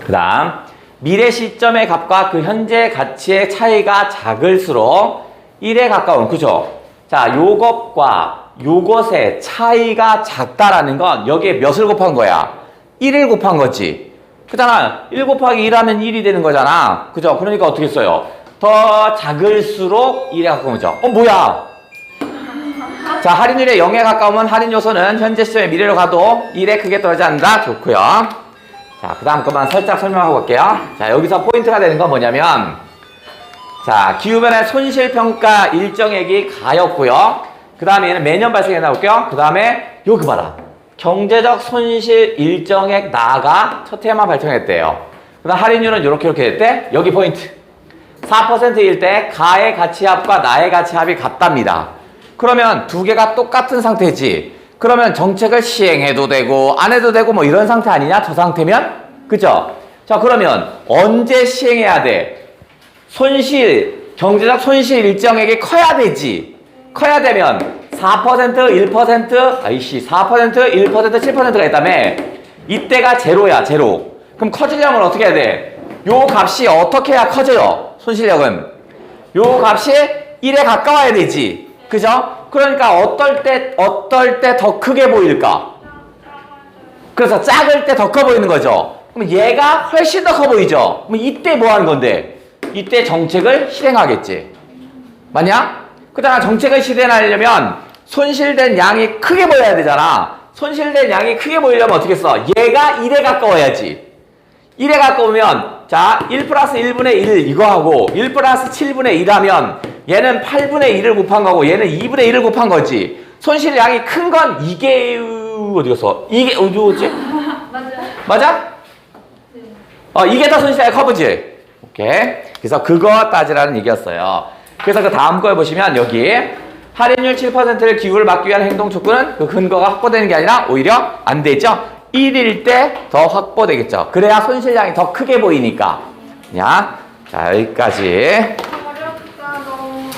그 다음 미래 시점의 값과 그 현재 가치의 차이가 작을수록 1에 가까운, 그죠? 자, 요것과 요것의 차이가 작다라는 건 여기에 몇을 곱한 거야? 1을 곱한 거지. 그잖아. 1 곱하기 1 하면 1이 되는 거잖아. 그죠? 그러니까 어떻게 써요? 더 작을수록 1에 가까운 거죠. 뭐야? 자, 할인율에 0에 가까우면 할인 요소는 현재 시점의 미래로 가도 1에 크게 떨어지지 않는다. 좋고요. 자, 그 다음 것만 살짝 설명하고 갈게요. 자, 여기서 포인트가 되는 건 뭐냐면, 자, 기후변화의 손실평가 일정액이 가였고요. 그 다음에 얘는 매년 발생했나 볼게요. 그 다음에 여기 봐라. 경제적 손실 일정액 나가 첫 해만 발생했대요. 그 다음 할인율은 이렇게 됐대. 여기 포인트. 4%일 때 가의 가치합과 나의 가치합이 같답니다. 그러면 두 개가 똑같은 상태지. 그러면 정책을 시행해도 되고 안 해도 되고 뭐 이런 상태 아니냐? 저 상태면? 그죠? 자, 그러면 언제 시행해야 돼? 경제적 손실 일정액이 커야 되지. 커야 되면 4%, 1%, 4%, 1%, 7%가 있다며. 이때가 제로야, 제로. 그럼 커지려면 어떻게 해야 돼? 요 값이 어떻게 해야 커져요? 손실력은. 요 값이 1에 가까워야 되지. 그죠? 그러니까 어떨 때 더 크게 보일까? 그래서 작을 때 더 커 보이는 거죠. 그럼 얘가 훨씬 더 커 보이죠? 그럼 이때 뭐 하는 건데? 이때 정책을 실행하겠지. 맞냐? 그다음 정책을 실행하려면 손실된 양이 크게 보여야 되잖아. 손실된 양이 크게 보이려면 어떻게 써? 얘가 1에 가까워야지. 1에 가까우면 자, 1 플러스 1분의 1 이거 하고 1 플러스 7분의 1 하면 얘는 8분의 1을 곱한 거고 얘는 2분의 1을 곱한 거지. 손실량이 큰 건 이게 어디 갔어? 이게 어디지? 맞아? 이게 더 손실량이 커 보지? 오케이. 그래서 그거 따지라는 얘기였어요. 그래서 그 다음 거에 보시면 여기 할인율 7%를 기후를 막기 위한 행동 촉구는 그 근거가 확보되는 게 아니라 오히려 안 되죠. 1일 때 더 확보되겠죠. 그래야 손실량이 더 크게 보이니까. 자, 여기까지. 어렵다 너무.